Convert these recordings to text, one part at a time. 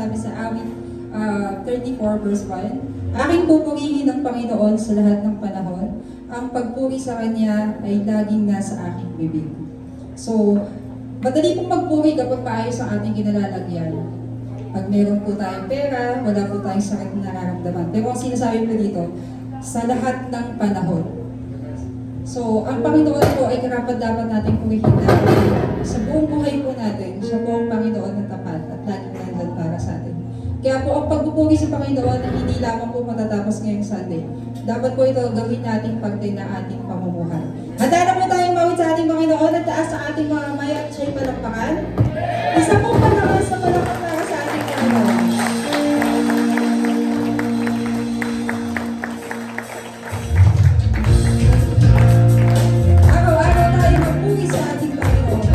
sinasabi sa awit 34 verse 1, aking pupurihin ng Panginoon sa lahat ng panahon. Ang pagpuri sa Kanya ay laging nasa aking bibig. So, madali pong magpuri kapag maayos ang ating kinalalagyan. Pag meron po tayong pera, wala po tayong sakit na nararamdaman. Pero ang sinasabi po dito, sa lahat ng panahon. So, ang Panginoon po ay karapat dapat natin purihin dahil sa buong buhay po natin, siya po ang Panginoon na tapat at laging nandun para sa atin. Kaya po ang pagpupuri sa Panginoon ay hindi lamang po matatapos ngayong Sunday. Dapat po ito gawin nating parte ng ating pamumuhay. Handa na po tayong mawit sa ating Panginoon at taas sa ating mga maya at siya'y palakpakan. Isa pong palakas sa palakpak para sa ating Panginoon. Araw-araw tayo magpuri sa ating Panginoon.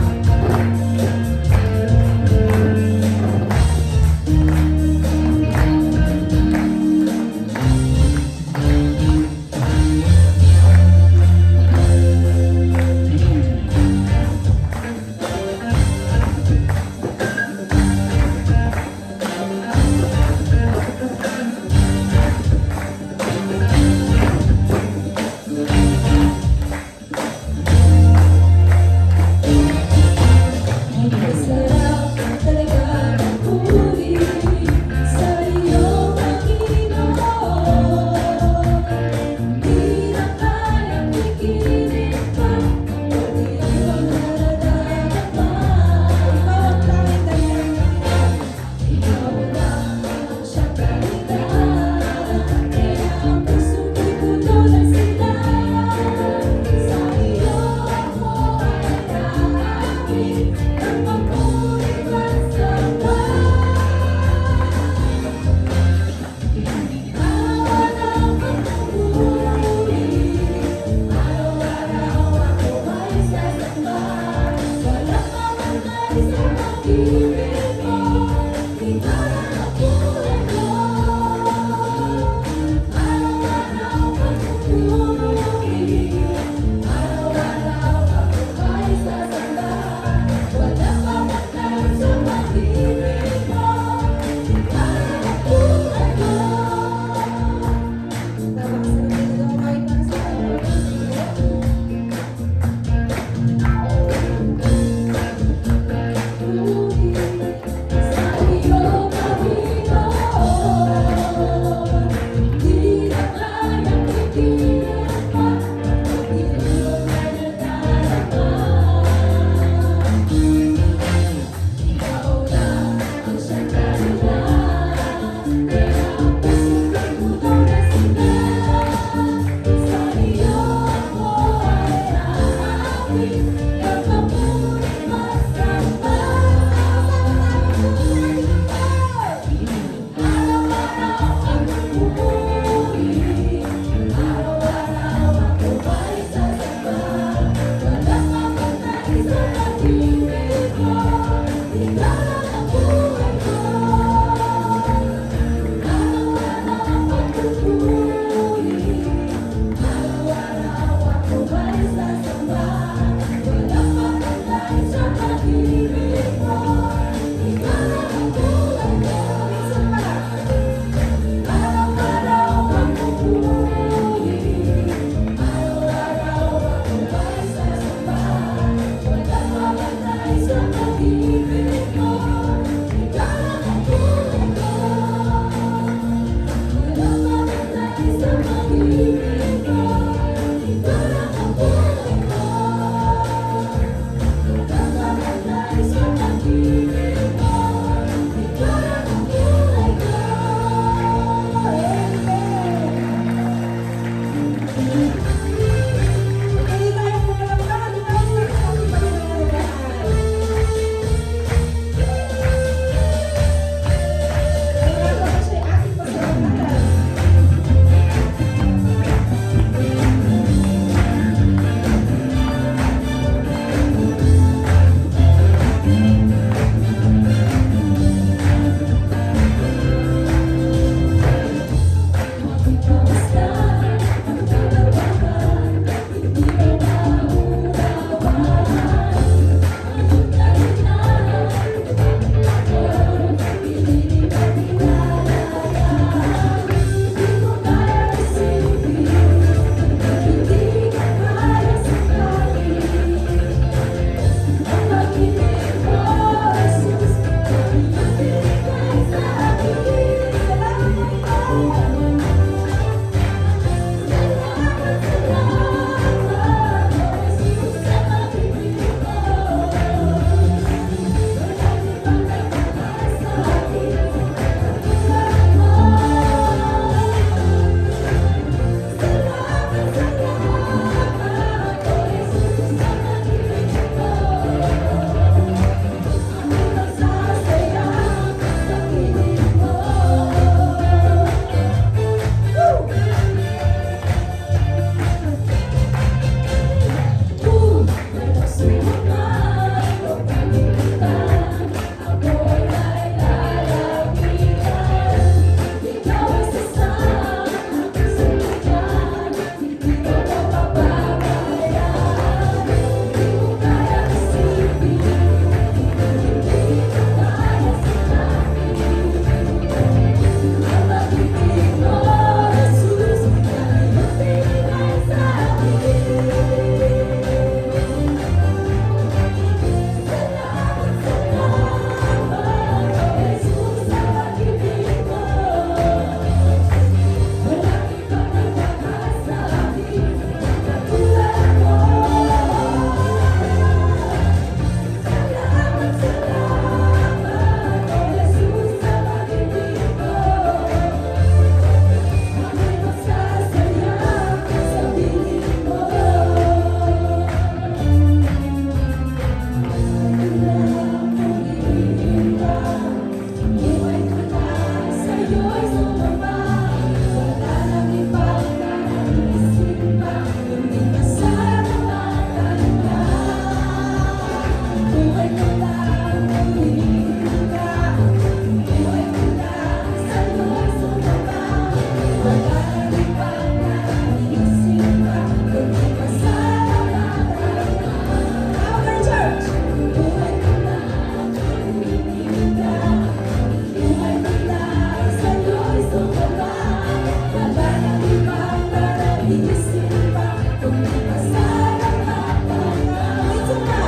iisipan, kundi pasalamatan ka. Ito na!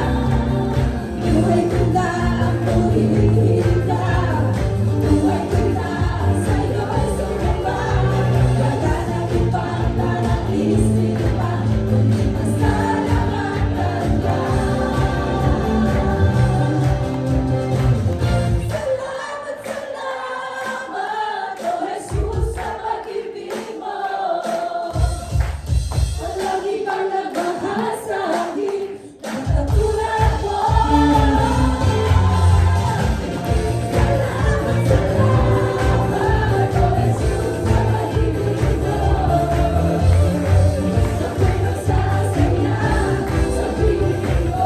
Buhay ko na ang pulihinda, buhay ko na sa'yo'y sumamba. Wala nang ibang nanaisin pa, kundi pasalamatan ka. Salamat, salamat, O Jesus, sa pag-ibig mo. Walang ibang nagmahal sa akin na katulad mo. Salamat, salamat, O Jesus, sa pag-ibig mo. Ako'y magsasaya sa piling mo.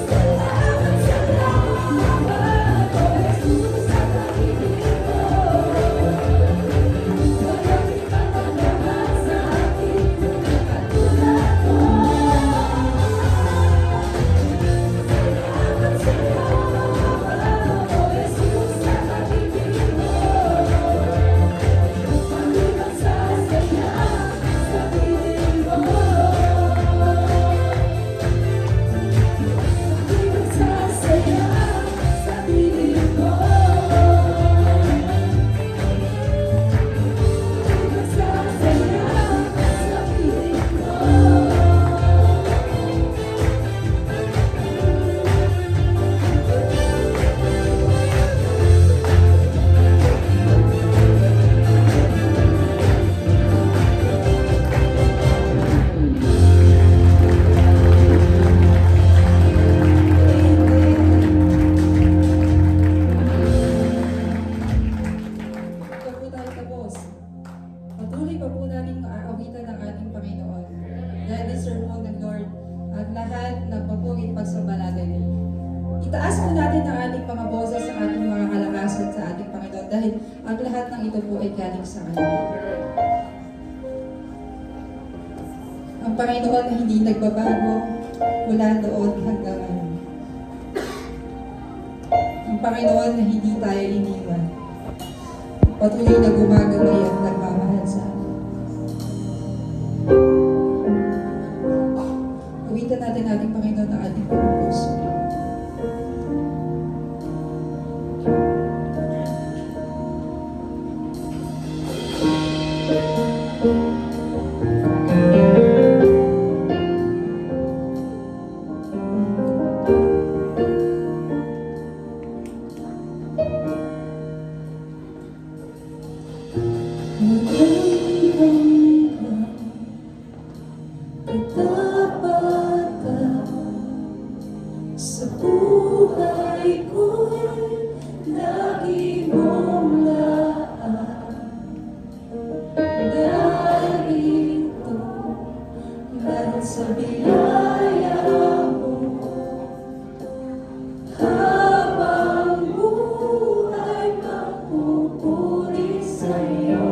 Salamat, salamat, O Jesus, sa pag-ibig mo. Walang ibang nagmamahal sa akin na katulad mo. Salamat, salamat, O Jesus, sa pag-ibig mo. Ako'y magsasaya sa piling mo. Ako'y magsasaya sa piling mo. Ako'y magsasaya sa piling Ito po tayo tapos. Patuloy pa po natin aawitan ng ating Panginoon. Dahil deserve po ng Lord at lahat ng papuri at pagsamba natin. Itaas po natin ang ating mga boses sa ating mga kalakasan sa ating Panginoon dahil ang lahat ng ito po ay galing sa Kanya. Ang Panginoon na hindi nagbabago mula noon hanggang ngayon. Ang Panginoon na hindi tayo iniwan. Patuloy na gumagabay at nagmamahal sa atin. Awitan natin ating Panginoon ng ating puso. Sa buhay ko'y lagi mong laan. Dahil ito, dahil sa biyaya mo, habang buhay mapupuri sa'yo.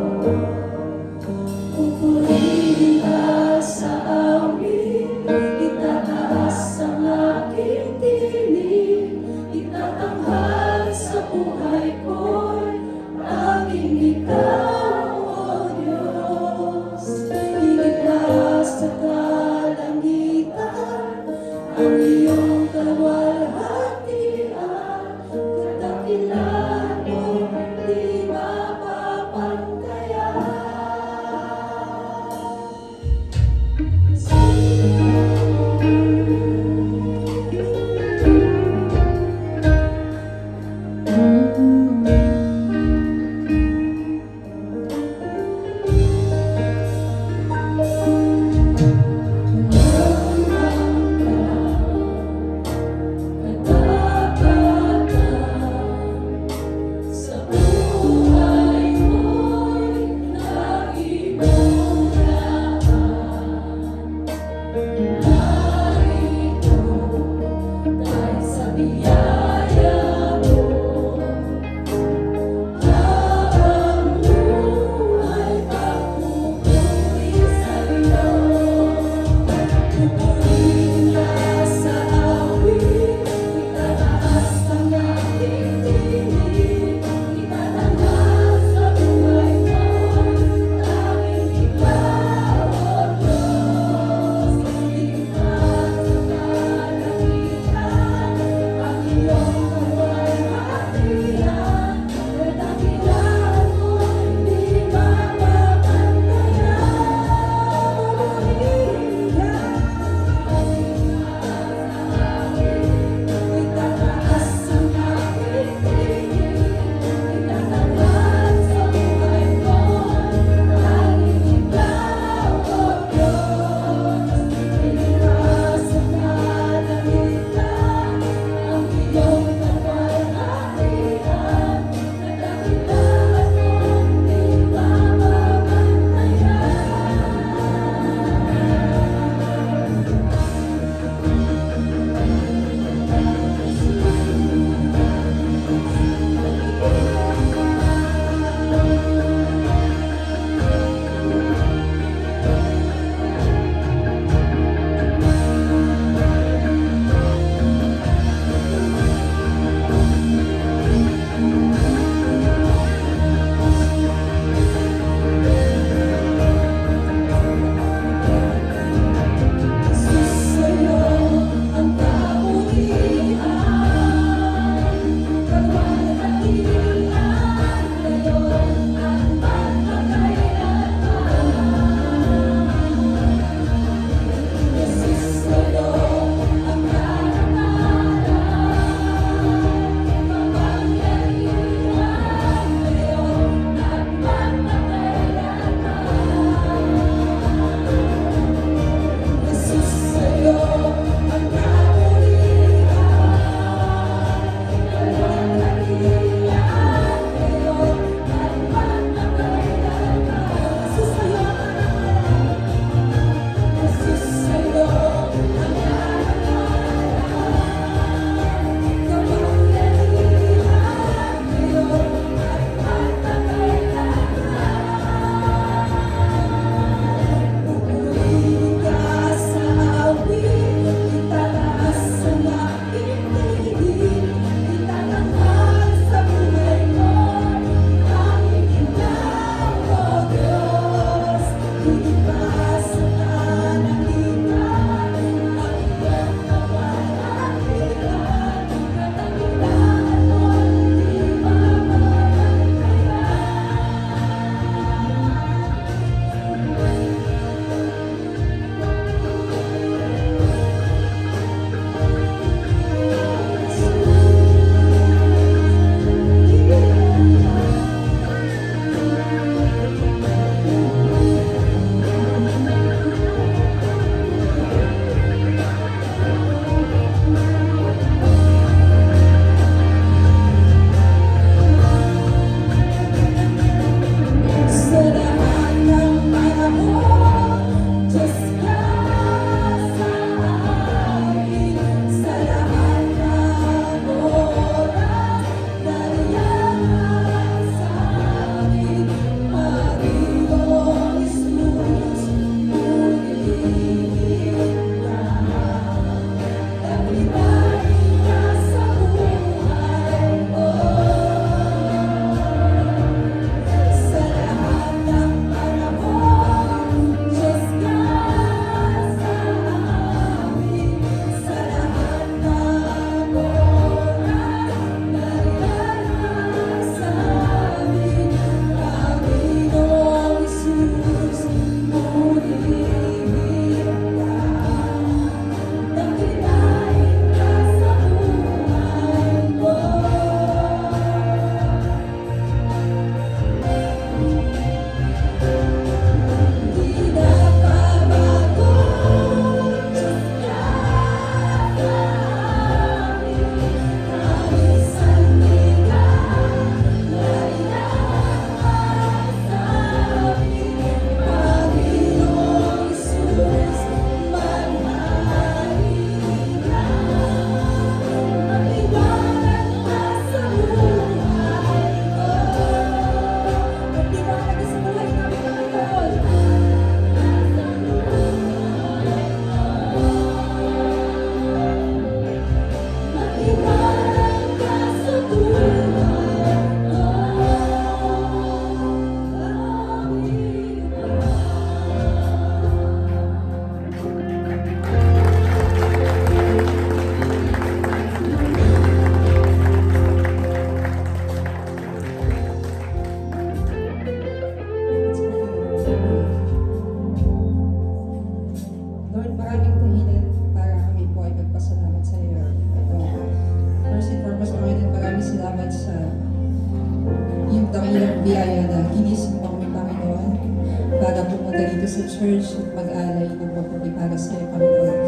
dito sa church at mag-alay ng papuri para sa iyo, Panginoon.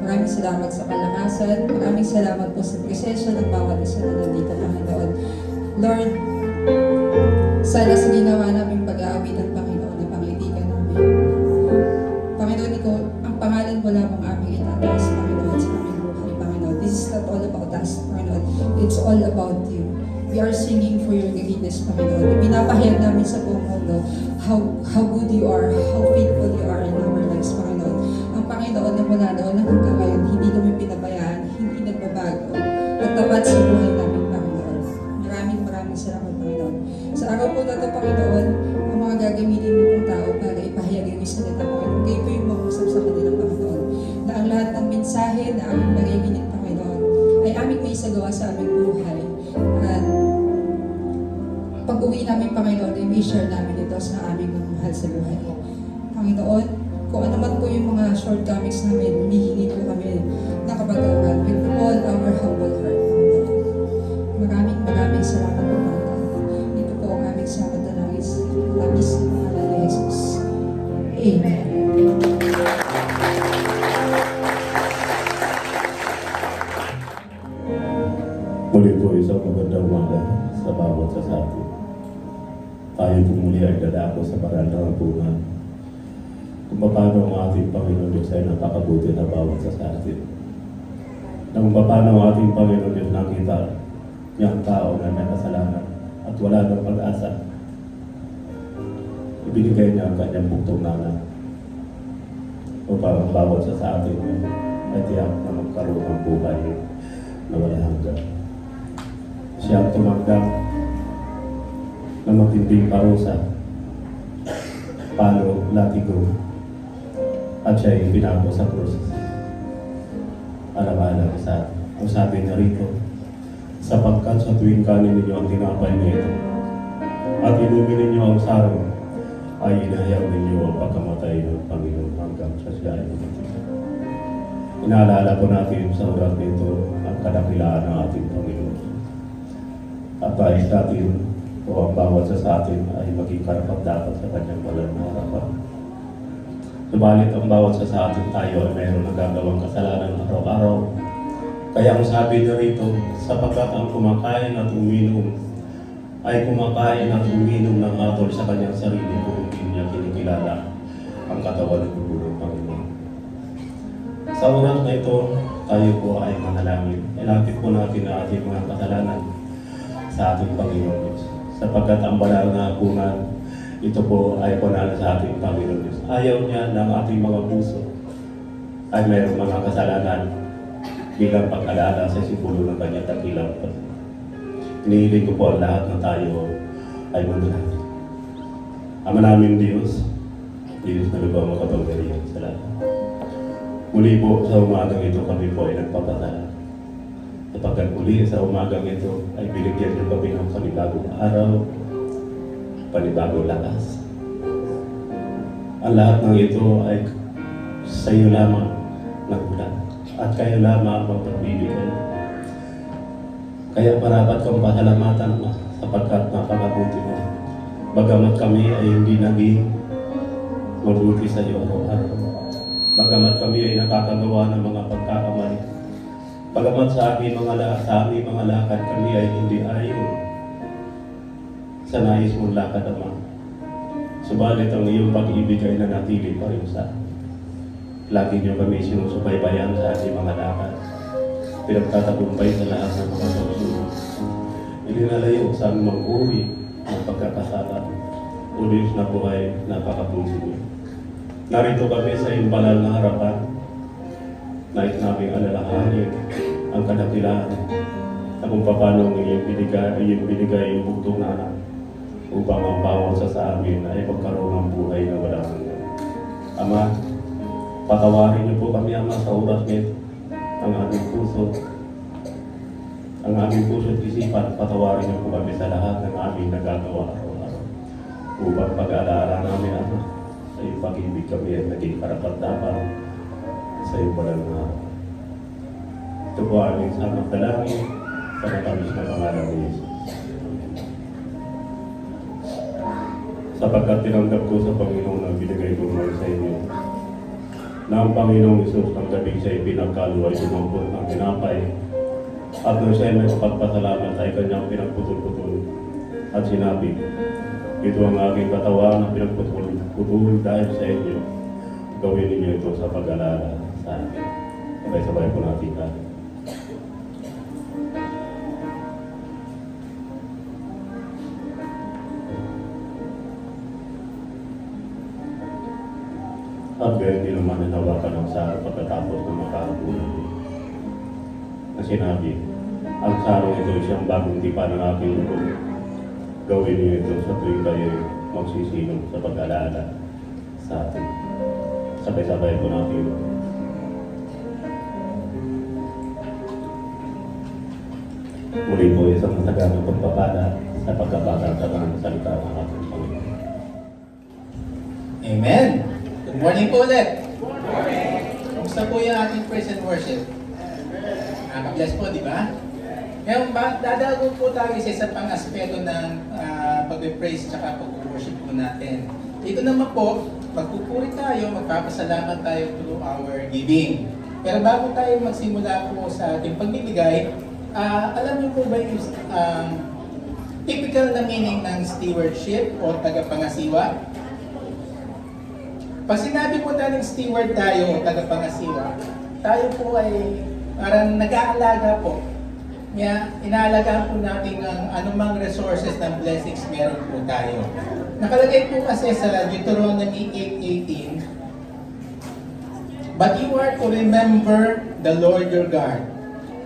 Maraming salamat sa kalakasan. Maraming salamat po sa presensya ng bawat isa na nandito, Panginoon. Lord, sana sa ginawa naming pag-aawitan, Panginoon, na pangitigan namin. Panginoon, ikaw, ang pangalan mo lamang aming itataas, Panginoon, sa aming buhay, Panginoon. This is not all about us, Panginoon. It's all about you. We are singing for your greatness, Panginoon. Pinapahayag namin sa buong mundo how good you are, how faithful you are in our lives, Panginoon. Ang Panginoon na mula noon hanggang ngayon, hindi kami pinabayaan, hindi nagbabago, at tapat sa buhay namin, Panginoon. Maraming salamat, Panginoon. Sa araw po na ito, Panginoon, ang mga gagamitin mo pong tao para ipahayag yung salita, Panginoon, kayo po yung mag-usap sa kanila, Panginoon, na ang lahat ng mensahe na aming maririnig, Panginoon, ay aming may isagawa sa aming buhay. At pag-uwi namin, Panginoon, ay may share namin ito sa aming mahal sa buhay. Panginoon, kung ano man po yung mga shortcomings namin, humihingi po kami na kapag-aral with all our humble heart, Panginoon. Maraming salamat po, Panginoon. Ito po ang aming sabat na langis. Labis ng pangalan ni Jesus. Amen. Muli po isang magandang umaga sa bawat sa atin. Tayo po muli ay dadako sa banal na hapunan. Kung paano ang ating Panginoon Diyos ay napakabuti na bawat sa atin. Na kung paano ang ating Panginoon Diyos nakita niya ang tao na may kasalanan at wala ng pag-asa. Ibinigay niya ang kanyang buktong nanan upang ang bawat sa atin ay tiyak na magkaroon ng buhay na wala hanggan. Siya ang tumanggap ng matinding parusa, palo, latigo, at siya ay binago sa krus. Alam-alam sa atin. Ang sabi na rito, sapagkat sa tuwing kanin ninyo ang tinapay na ito, at inumin ninyo ang sarong, ay inahayag ninyo ang pagkamatay ng Panginoon hanggang sa siya ay mamatay. Inaalala po natin sa oras nito ang kadakilaan ng ating Panginoon. At dahil natin o ang bawat sa atin ay maging karapat-dapat sa kanyang walang na harapan. Subalit ang bawat sa atin tayo ay mayroon nagagawang kasalanan araw-araw. Kaya ang sabi na rito, sapagkat ang kumakain at uminom ay kumakain at uminom ng atol sa kanyang sarili kung hindi niya kinikilala ang katawan ng dugo ng Panginoon. Sa oras na ito, tayo po ay manalangin. Ilapit po natin ang ating mga kasalanan sa ating Panginoon Diyos. Sapagkat ang banal na hapunan, ito po ay banal sa ating Panginoon Diyos. Ayaw niya ng ating mga puso ay mayroong mga kasalanan bilang pag-alala sa simbolo ng kanyang dakilang. Hinihiling ko po ang lahat na tayo ay manalangin. Ama namin Diyos, Diyos na lubang makapangyarihan sa lahat. Muli po sa umagang ito kami po ay nagpapasalamat. Sapagkat muli sa umagang ito ay binigyan niyo kami ng panibagong araw, panibagong lakas. Ang lahat ng ito ay sa iyo lamang nagulat at kayo lamang ang pagbibigay. Kaya parapat kang pasalamatan mo sapagkat napakabuti mo. Bagamat kami ay hindi naging mabuti sa iyo araw-araw. Bagamat kami ay nakakagawa ng mga pagkakamali. Bagamat sa aming mga lakad kami ay hindi ayon sa nais mong lakad, Ama. Subalit ang iyong pag-ibig ay nanatili pa rin sa amin. Lagi niyo kami sinusubaybayan sa ating mga lakad. Pinagtatagumpay sa lahat ng mga pagsunod. Ilinalayo sa aming mag-uwi ng pagkakasala. Ulit na buhay, napakabuti niyo. Narito kami sa iyong banal na harapan. Nais naming alalahanin ang kadakilaan na kung paano iyong binigay yung buktong nanan upang ang bawat sa amin ay magkaroon ng buhay na walang hanggan. Ama, patawarin niyo po kami, Ama, sa oras nito ang aming puso. Ang aming puso at isipan, patawarin niyo po kami sa lahat ng aming nagagawa araw-araw. Upang pag-alaala namin, Ama, sa iyong pag-ibig kami ay naging karapat-dapat sa iyong walang hanggan. Ito po aming samang dalangin sa matamis na pangalan ni Jesus. sapagkat tinanggap ko sa Panginoon ang binigay ko ngayon sa inyo. Na ang Panginoong Isus ng gabi siya pinagkaluway sumumpot ng tinapay, at nung siya may kapagpasalamat ay kanyang pinagputol-putol at sinabi, ito ang aking katawan na pinagputol dahil sa inyo. Gawin ninyo ito sa pag-alala sa akin. Sabay-sabay po natin tayo. At gayon din naman nanawakan ng sarong pagkatapos ng makahapunan. Na sinabi, ang sarong ito siyang bagong tipa ng aking loob. Gawin niyo ito sa tuwing kayo magsisilong sa pag-alala sa atin. Sabay-sabay po natin. Muli po isang masaganang pagpapala sa pagkabasa sa mga salita ng ating Panginoon. Amen! Good morning po ulit! Good morning! Kumusta po yung ating praise and worship? Nakaka-bless po, di ba? Ngayon, dadago po tayo sa isa pang aspeto ng pag-praise at pag-worship po natin. Dito naman po, magpupuri tayo, magpapasalamat tayo through our giving. Pero bago tayo magsimula po sa ating pagbibigay, alam niyo po ba yung typical na meaning ng stewardship o tagapangasiwa? Pag sinabi po tayong steward tayo o tagapangasiwa, tayo po ay parang nag-aalaga po. Kaya inaalagaan po natin ang anumang resources ng blessings meron po tayo. Nakalagay po kasi sa Deuteronomy 8:18, but you are to remember the Lord your God,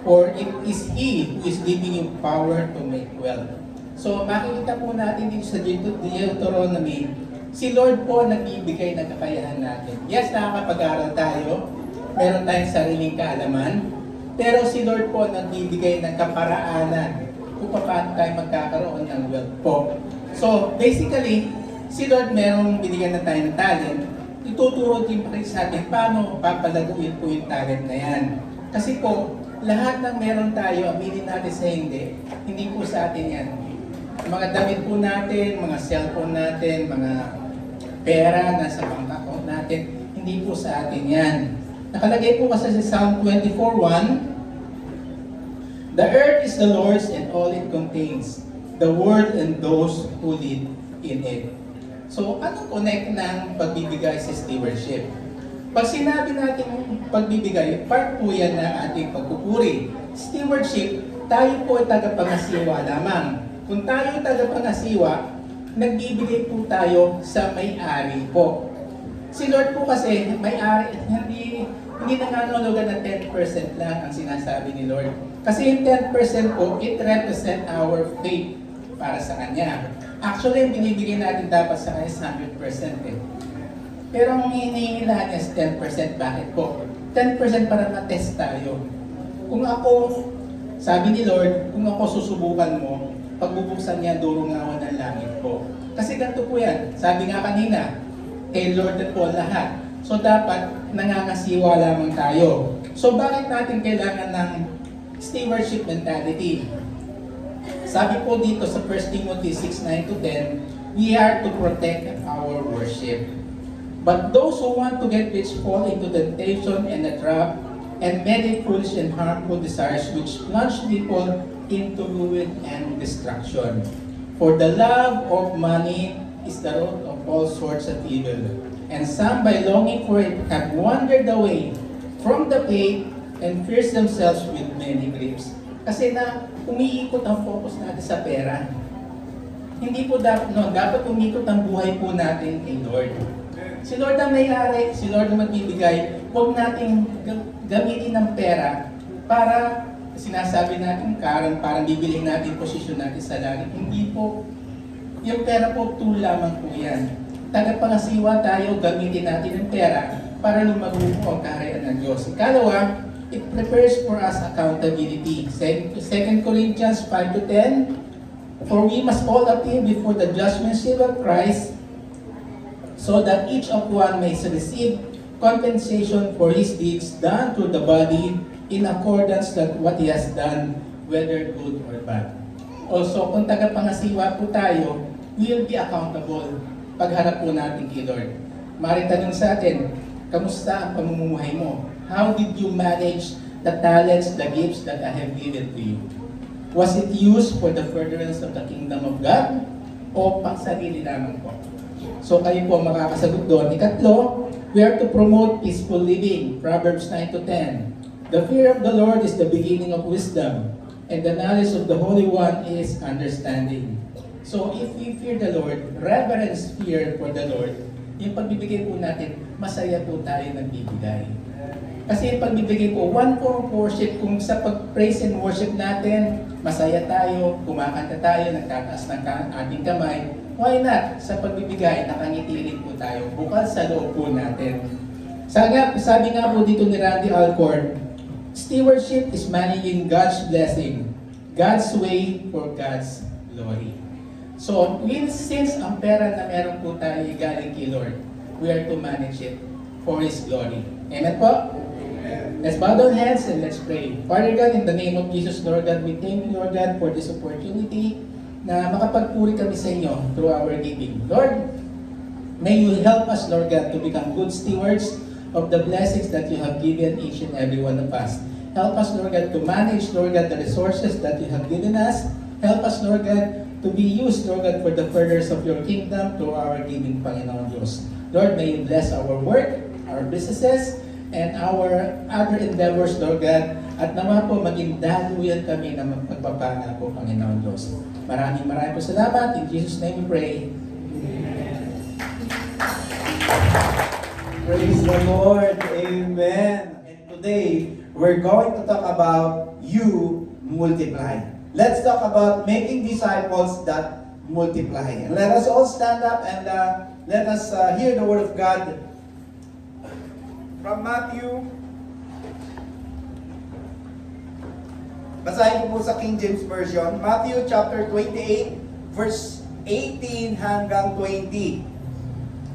for it is He who is giving you power to make wealth. So makikita po natin dito sa Deuteronomy, si Lord po nagbibigay ng kakayahan natin. Yes, nakakapag-aral tayo, meron tayong sariling kaalaman, pero si Lord po nagbibigay ng kaparaanan kung paano tayo magkakaroon ng wealth po. So basically, si Lord merong binigyan na tayo ng talent, ituturo din pa rin sa atin paano papalaguin po yung talent na yan. Kasi po, lahat ng meron tayo, aminin natin sa hindi po sa atin yan. Mga damit po natin, mga cellphone natin, mga pera na sa bank account natin, hindi po sa atin yan. Nakalagay po kasi sa Psalm 24:1, the earth is the Lord's and all it contains, the world and those who live in it. So, anong connect ng pagbibigay sa stewardship? Pag sinabi natin pagbibigay, part po yan na ating pagpupuri. Stewardship, tayo po ay tagapangasiwa lamang. Kung tayo ay tagapangasiwa, nagbibigay po tayo sa may-ari po. Si Lord po kasi, may-ari, hindi nangangahulugan ng 10% lang ang sinasabi ni Lord. Kasi yung 10% po, it represent our faith para sa Kanya. Actually, yung binibigay natin dapat sa Kanya is 100% eh. Pero ang hinihingilahan niya is 10%. Bakit po? 10% para ma-test tayo. Kung ako, sabi ni Lord, kung ako susubukan mo, pagbubuksan niya durungawan ng langit po. Kasi ganito po yan. Sabi nga kanina, kay Lord na po lahat. So dapat nangangasiwa lamang tayo. So bakit natin kailangan ng stewardship mentality? Sabi po dito sa 1 Timothy 6:9-10, we are to protect our worship. But those who want to get rich fall into temptation and a trap and many foolish and harmful desires which plunge people into ruin and destruction. For the love of money is the root of all sorts of evil. And some by longing for it have wandered away from the faith and pierced themselves with many griefs. Kasi na umiikot ang focus natin sa pera. Hindi po dapat umikot ang buhay po natin kay Lord. Si Lord ang may-ari, si Lord ang magbibigay. Huwag nating gamitin ng pera para sinasabi natin parang bibilhin natin posisyon natin sa langit. Hindi po. Yung pera po, tool lamang po yan. Tagapangasiwa tayo, gamitin natin ang pera para lumago po ang kaharian ng Diyos. Ikalawa, it prepares for us accountability. 2 Corinthians 5-10, for we must all appear before the judgment seat of Christ, so that each of one may receive compensation for his deeds done through the body in accordance with what he has done, whether good or bad. Also, kung tagapangasiwa po tayo, we will be accountable. pagharap po natin kay Lord. Maaaring tanong sa atin, kamusta ang pamumuhay mo? How did you manage the talents, the gifts that I have given to you? Was it used for the furtherance of the kingdom of God? O pang sarili lamang po? So kayo po makakasagot doon. Ikatlo, we are to promote peaceful living. Proverbs 9 to 10. The fear of the Lord is the beginning of wisdom, and the knowledge of the Holy One is understanding. So if we fear the Lord, reverence fear for the Lord, yung pagbibigay po natin, masaya po tayo nagbibigay. Kasi yung pagbibigay po, one form of worship, kung sa pag-praise and worship natin, masaya tayo, kumakanta tayo, nagtataas ng ating kamay, why not? Sa pagbibigay, nakangiti rin po tayo, bukal sa loob po natin. Sabi nga po dito ni Randy Alcorn, stewardship is managing God's blessing, God's way for God's glory. So, since ang pera na meron po tayo galing kay Lord, we are to manage it for His glory. Amen po? Let's bow our heads and let's pray. Father God, in the name of Jesus, Lord God, we thank you, Lord God, for this opportunity na makapagpuri kami sa inyo through our giving. Lord, may you help us, Lord God, to become good stewards of the blessings that you have given each and every one of us. Help us, Lord God, to manage, Lord God, the resources that you have given us. Help us, Lord God, to be used, Lord God, for the furtherance of your kingdom through our giving, Panginoon Diyos. Lord, may you bless our work, our businesses, and our other endeavors, Lord God, at naman po maging daluyan kami na magpagpapala po, Panginoon Diyos. Maraming po salamat. In Jesus' name we pray. Praise the Lord. Amen. And today, we're going to talk about you multiply. Let's talk about making disciples that multiply. And let us all stand up and let us hear the word of God from Matthew. Basahin ko po sa King James Version. Matthew chapter 28, verse 18 hanggang 20.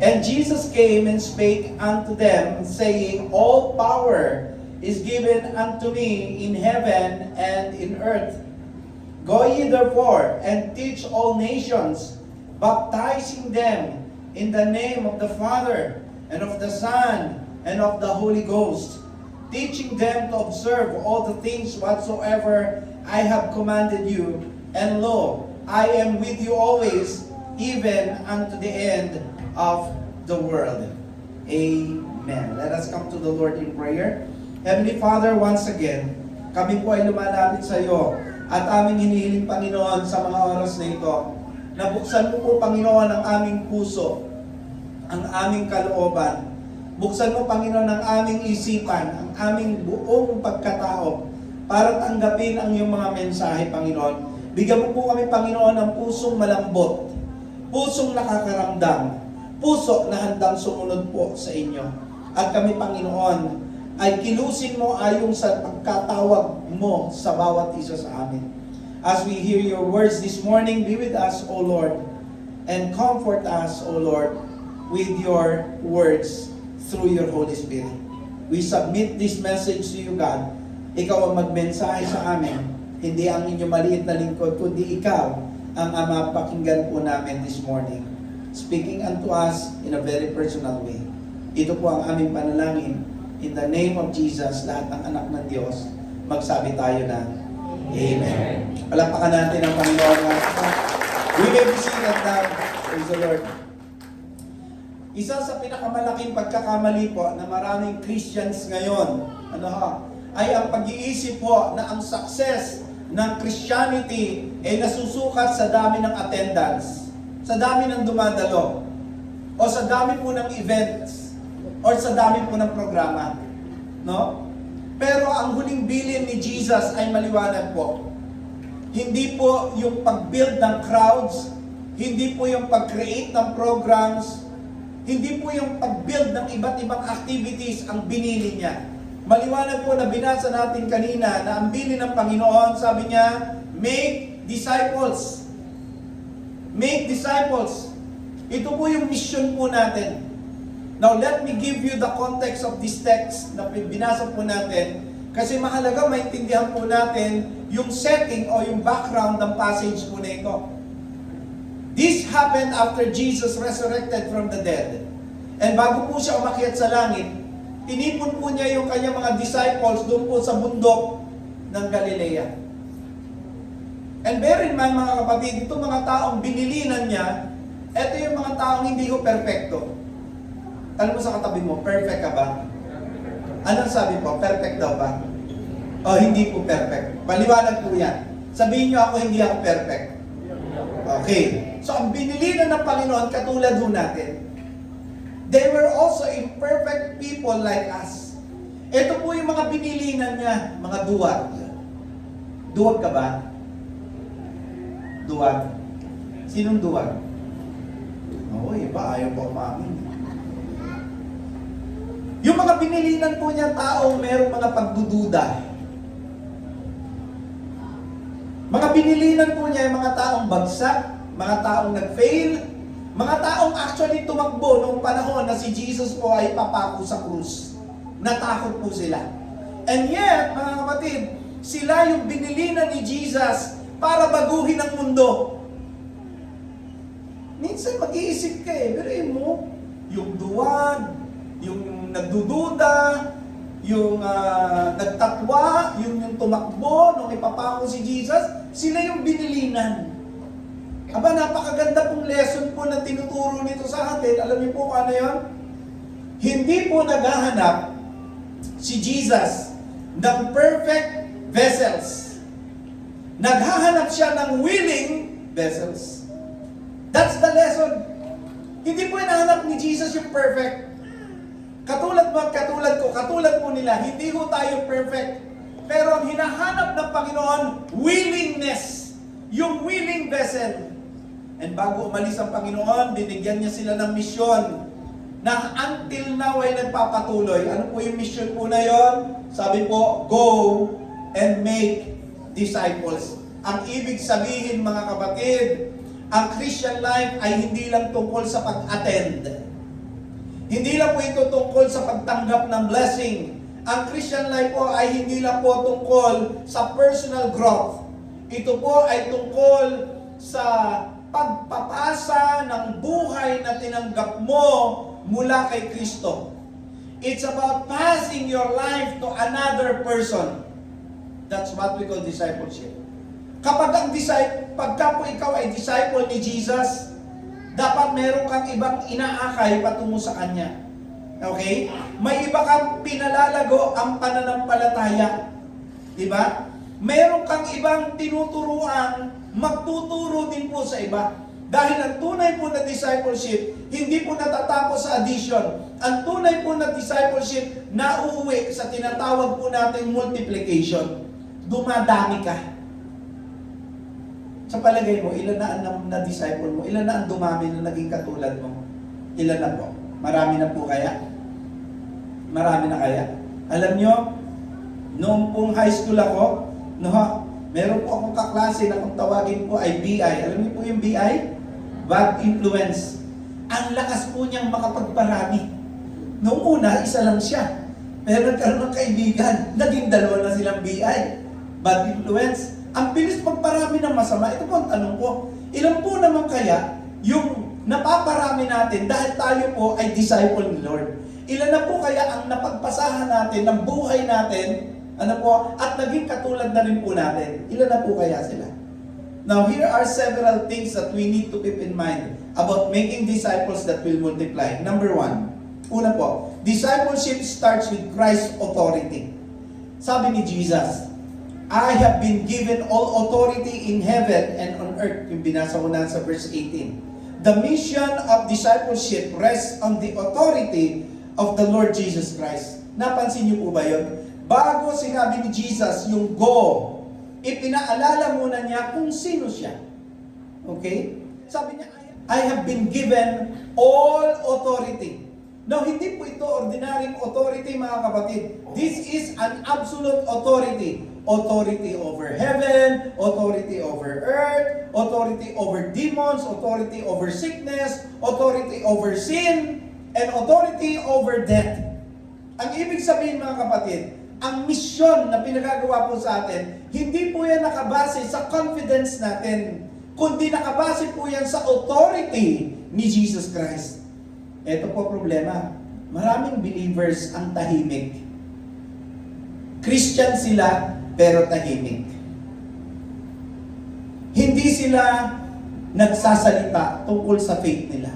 And Jesus came and spake unto them, saying, All power is given unto me in heaven and in earth. Go ye therefore and teach all nations, baptizing them in the name of the Father and of the Son and of the Holy Ghost, teaching them to observe all the things whatsoever I have commanded you. And lo, I am with you always, even unto the end of the world. Amen. Let us come to the Lord in prayer. Heavenly Father, once again, kami po ay lumalapit sa iyo at aming hinihiling, Panginoon, sa mga oras na ito, na buksan mo po, Panginoon, ang aming puso, ang aming kalooban. Buksan mo, Panginoon, ang aming isipan, ang aming buong pagkatao, para tanggapin ang iyong mga mensahe, Panginoon. Bigyan mo po kami, Panginoon, ng pusong malambot, pusong nakakaramdam, puso na handang sumunod po sa inyo. At kami, Panginoon, ay kilusin mo ayon sa pagkatawag mo sa bawat isa sa amin. As we hear your words this morning, be with us, O Lord, and comfort us, O Lord, with your words through your Holy Spirit. We submit this message to you, God. Ikaw ang magmensahe sa amin, hindi ang inyong maliit na lingkod, kundi ikaw ang mapakinggan po namin this morning. Speaking unto us in a very personal way. Ito po ang aming panalangin. In the name of Jesus, lahat ng anak ng Diyos, magsabi tayo na Amen. Palakpakan natin ang Panginoon. We may be seated now. Praise the Lord. Isa sa pinakamalaking pagkakamali po na maraming Christians ngayon, ay ang pag-iisip po na ang success ng Christianity ay nasusukat sa dami ng attendance, sa dami ng dumadalo, o sa dami po ng events, o sa dami po ng programa. No? Pero ang huling bilin ni Jesus ay maliwanag po. Hindi po yung pag-build ng crowds, hindi po yung pag-create ng programs, hindi po yung pag-build ng iba't ibang activities ang binili niya. Maliwanag po na binasa natin kanina na ang bilin ng Panginoon, sabi niya, make disciples. Make disciples. Ito po yung mission po natin. Now, let me give you the context of this text na binasa po natin kasi mahalaga maintindihan po natin yung setting o yung background ng passage po na ito. This happened after Jesus resurrected from the dead. And bago po siya umakyat sa langit, tinipon po niya yung kanyang mga disciples doon po sa bundok ng Galilea. And bear in mind mga kapatid, itong mga taong binilinan niya, ito yung mga taong hindi ko perfecto. Alam mo sa katabi mo, perfect ka ba? Anong sabi po? Perfect daw ba? O hindi po perfect. Paliwanag po yan. Sabihin niyo ako, hindi ako perfect. Okay. So ang binilinan ng Panginoon, katulad ho natin. They were also imperfect people like us. Ito po yung mga binilinan niya, mga duwag. Duwag ka ba? Duwag. Sinong duwag? Oo, iba, ayaw pa umamin. Yung mga binilinan po niya taong merong mga pagdududa. Mga binilinan po niya yung mga taong bagsak, mga taong nag-fail, mga taong actually tumakbo noong panahon na si Jesus po ay papako sa krus. Natakot po sila. And yet, mga kapatid, sila yung binilinan ni Jesus para baguhin ang mundo. Minsan mag-iisip ka pero mo, yung duwag, yung nagdududa, yung nagtatwa, yung tumakbo nung ipapako si Jesus, sila yung binilinan. Aba, napakaganda pong lesson po na tinuturo nito sa atin. Alam niyo po kung ano yun? Hindi po naghahanap si Jesus ng perfect vessels. Naghahanap siya ng willing vessels. That's the lesson. Hindi po hinahanap ni Jesus yung perfect. Katulad mo at katulad ko, katulad po nila, hindi ho tayo perfect. Pero ang hinahanap ng Panginoon, willingness. Yung willing vessel. And bago umalis ang Panginoon, binigyan niya sila ng misyon na until now ay nagpapatuloy. Ano po yung mission po na yon? Sabi po, go and make disciples. Ang ibig sabihin mga kapatid, ang Christian life ay hindi lang tungkol sa pag-attend. Hindi lang po ito tungkol sa pagtanggap ng blessing. Ang Christian life po ay hindi lang po tungkol sa personal growth. Ito po ay tungkol sa pagpapasa ng buhay na tinanggap mo mula kay Kristo. It's about passing your life to another person. That's what we call discipleship. Pagka po ikaw ay disciple ni Jesus, dapat meron kang ibang inaakay patungo sa Kanya. Okay? May iba kang pinalalago ang pananampalataya. Diba? Meron kang ibang tinuturuan, magtuturo din po sa iba. Dahil ang tunay po na discipleship, hindi po natatapos sa addition. Ang tunay po na discipleship, nauuwi sa tinatawag po natin multiplication. Dumadami ka. Sa palagay mo, ilan na ang na-disciple mo? Ilan na ang dumami na naging katulad mo? Ilan na po? Marami na po kaya? Marami na kaya? Alam nyo, noong pong high school ako, meron po akong kaklase na kung tawagin po ay BI. Alam niyo po yung BI? Bad influence. Ang lakas po niyang makapagparami. Noong una, isa lang siya. Pero nagkaroon ng kaibigan. Naging dalawa na silang BI. Bad influence. Ang bilis magparami ng masama. Ito po ang tanong ko. Ilan po naman kaya yung napaparami natin dahil tayo po ay disciple ni Lord? Ilan na po kaya ang napagpasahan natin ng buhay natin, at naging katulad na rin po natin? Ilan na po kaya sila? Now, here are several things that we need to keep in mind about making disciples that will multiply. Number one, una po, discipleship starts with Christ's authority. Sabi ni Jesus, I have been given all authority in heaven and on earth. Yung binasa ko na sa verse 18. The mission of discipleship rests on the authority of the Lord Jesus Christ. Napansin niyo po ba yun? Bago sinabi ni Jesus yung go, ipinaalala muna niya kung sino siya. Okay? Sabi niya, I have been given all authority. Now, hindi po ito ordinaryong authority mga kapatid. This is an absolute authority. Authority over heaven, authority over earth, authority over demons, authority over sickness, authority over sin, and authority over death. Ang ibig sabihin mga kapatid, ang misyon na pinagagawa po sa atin, hindi po yan nakabase sa confidence natin, kundi nakabase po yan sa authority ni Jesus Christ. Ito po problema. Maraming believers ang tahimik. Christian sila, pero tahimik. Hindi sila nagsasalita tungkol sa faith nila.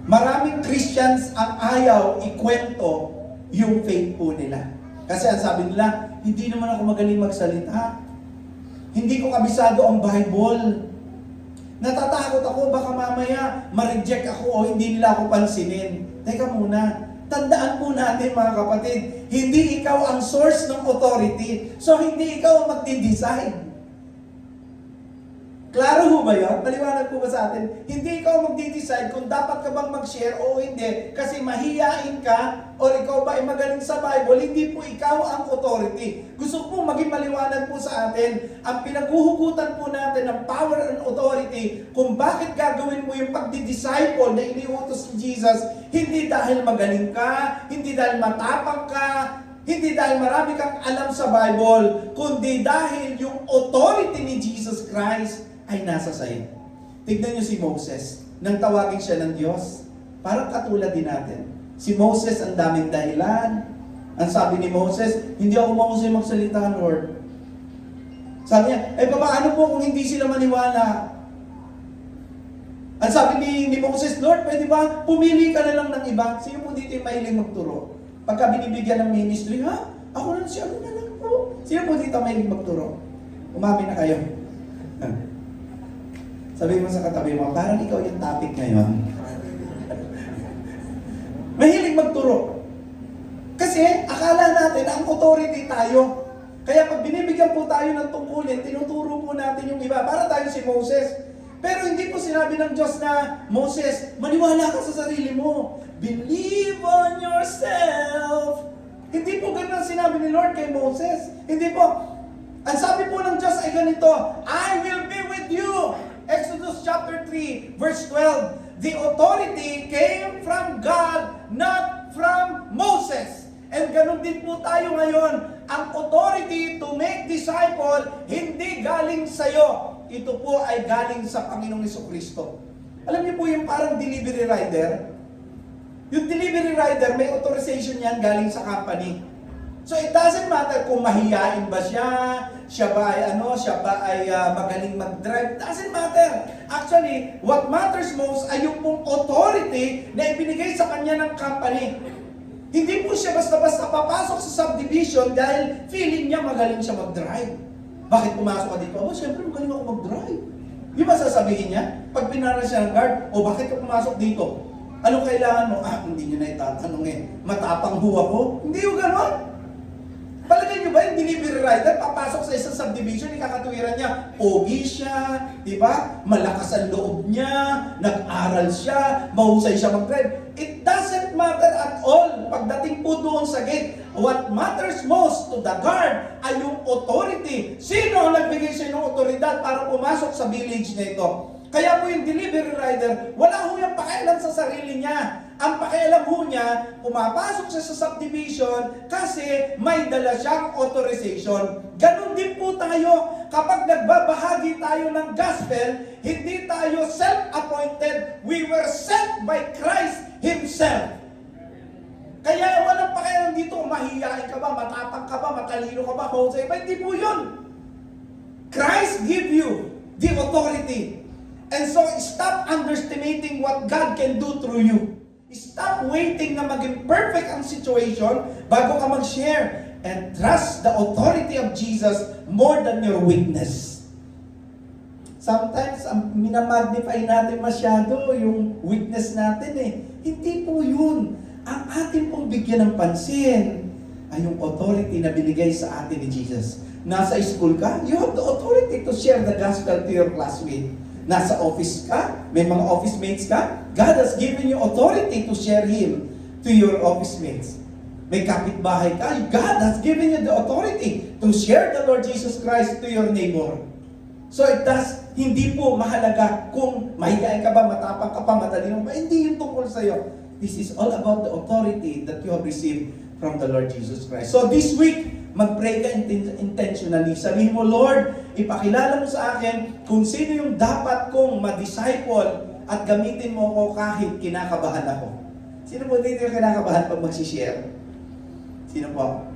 Maraming Christians ang ayaw ikwento yung faith po nila. Kasi ang sabi nila, hindi naman ako magaling magsalita. Hindi ko kabisado ang Bible. Natatakot ako, baka mamaya ma-reject ako o hindi nila ako pansinin. Teka muna, tandaan po natin mga kapatid, hindi ikaw ang source ng authority. So hindi ikaw ang magdi-decide. Klaro ho ba yun? Maliwanag po ba sa atin? Hindi ikaw magdi-decide kung dapat ka bang mag-share o hindi kasi mahiyain ka o ikaw ba ay magaling sa Bible, hindi po ikaw ang authority. Gusto ko maging maliwanag po sa atin, ang pinaghuhugutan po natin ng power and authority kung bakit gagawin mo yung pagdi-disciple na iniutos ni Jesus, hindi dahil magaling ka, hindi dahil matapang ka, hindi dahil marami kang alam sa Bible, kundi dahil yung authority ni Jesus Christ ay nasa sa'yo. Tignan niyo si Moses. Nang tawagin siya ng Diyos, parang katulad din natin. Si Moses, ang daming dahilan. Ang sabi ni Moses, hindi ako mahusay magsalita, Lord. Sabi niya, paano po kung hindi sila maniwala? Ang sabi ni Moses, Lord, pwede ba pumili ka na lang ng iba? Sino po dito yung mahiling magturo? Pagka binibigyan ng ministry, ako lang siya, ano na lang po. Sino po dito mahiling magturo? Umamin na kayo. Sabi mo sa katabi mo, parang ikaw yung topic ngayon. Mahilig magturo. Kasi akala natin ang authority tayo. Kaya pag binibigyan po tayo ng tungkulin, tinuturo po natin yung iba. Para tayo si Moses. Pero hindi po sinabi ng Diyos na, Moses, maniwala ka sa sarili mo. Believe on yourself. Hindi po ganun ang sinabi ni Lord kay Moses. Hindi po. Ang sabi po ng Diyos ay ganito, I will be with you. Exodus chapter 3, verse 12. The authority came from God, not from Moses. And ganun din po tayo ngayon. Ang authority to make disciple, hindi galing sa'yo. Ito po ay galing sa Panginoong Jesucristo. Alam niyo po yung parang delivery rider? Yung delivery rider, may authorization yan galing sa company. So it doesn't matter kung mahiyain ba siya ba ay magaling mag-drive, doesn't matter. Actually, what matters most ay yung pong authority na ibinigay sa kanya ng company. Hindi po siya basta-basta papasok sa subdivision dahil feeling niya magaling siya mag-drive. Bakit pumasok ka dito? Siyempre magaling ako mag-drive. Di ba sasabihin niya? Pag pinara siya ng guard, bakit ka pumasok dito? Anong kailangan mo? Hindi niyo na itatanong matapang ho ako? Hindi yung gano'n. Palagay nyo ba yung delivery rider, papasok sa isang subdivision, ikakatuwiran niya, pogi siya, di ba? Malakas ang loob niya, nag-aral siya, mahusay siya mag-drive. It doesn't matter at all. Pagdating po doon sa gate, what matters most to the guard ay yung authority. Sino ang nagbigay sa inyong otoridad para pumasok sa village na ito? Kaya po yung delivery rider, wala ho yung pakialam sa sarili niya. Ang pakialam ho niya, pumapasok siya sa subdivision kasi may dala siyang authorization. Ganon din po tayo. Kapag nagbabahagi tayo ng gospel, hindi tayo self-appointed. We were sent by Christ Himself. Kaya walang pakialam dito, mahihain ka ba, matapang ka ba, matalino ka ba, mahusay ba? Hindi po yun. Christ give you the authority. And so, stop underestimating what God can do through you. Stop waiting na maging perfect ang situation bago ka mag-share. And trust the authority of Jesus more than your weakness. Sometimes, minamagnify natin masyado yung weakness natin Hindi po yun. Ang ating pong bigyan ng pansin ay yung authority na binigay sa atin ni Jesus. Nasa school ka, you have the authority to share the gospel to your classmate. Nasa office ka, may mga office mates ka, God has given you authority to share Him to your office mates. May kapitbahay ka, God has given you the authority to share the Lord Jesus Christ to your neighbor. So hindi po mahalaga kung mahigain ka ba, matapang ka pa, matalino ba, hindi yung tungkol sa'yo. This is all about the authority that you have received from the Lord Jesus Christ. So this week, mag-pray ka intentionally. Sabihin mo, Lord, ipakilala mo sa akin kung sino yung dapat kong ma-disciple at gamitin mo ko kahit kinakabahan ako. Sino po dito yung kinakabahan pag magsishare? Sino po?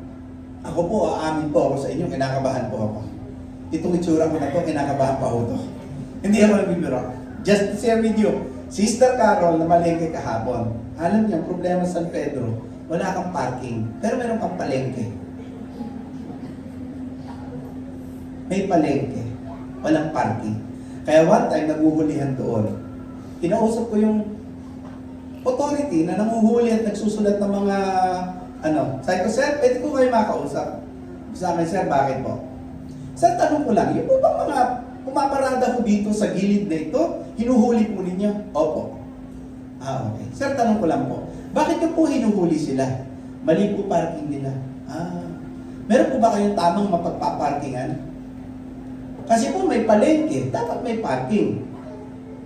Ako po, aamin po ako sa inyo, kinakabahan po ako. Itong itsura ko na to, kinakabahan pa ako to. Hindi ako nagbibiro. Just to share with you, Sister Carol na malengke kahapon. Alam niyo, ang problema sa San Pedro, wala kang parking, pero meron kang palengke. May palengke, walang parking. Kaya one time, naguhulihan doon. Kinausap ko yung authority na nanguhuli at nagsusulat ng mga sabi ko, sir, pwede ko kayo makausap. Sa akin, sir, bakit po? Sir, tanong ko lang, yung po bang mga pumaparada ko dito sa gilid na ito, hinuhuli po ninyo? Opo. Okay. Sir, tanong ko lang po, bakit nyo po hinuhuli sila? Mali po parking nila. Meron po ba kayong tamang mapagpaparkingan? Kasi po may palengke, dapat may parking.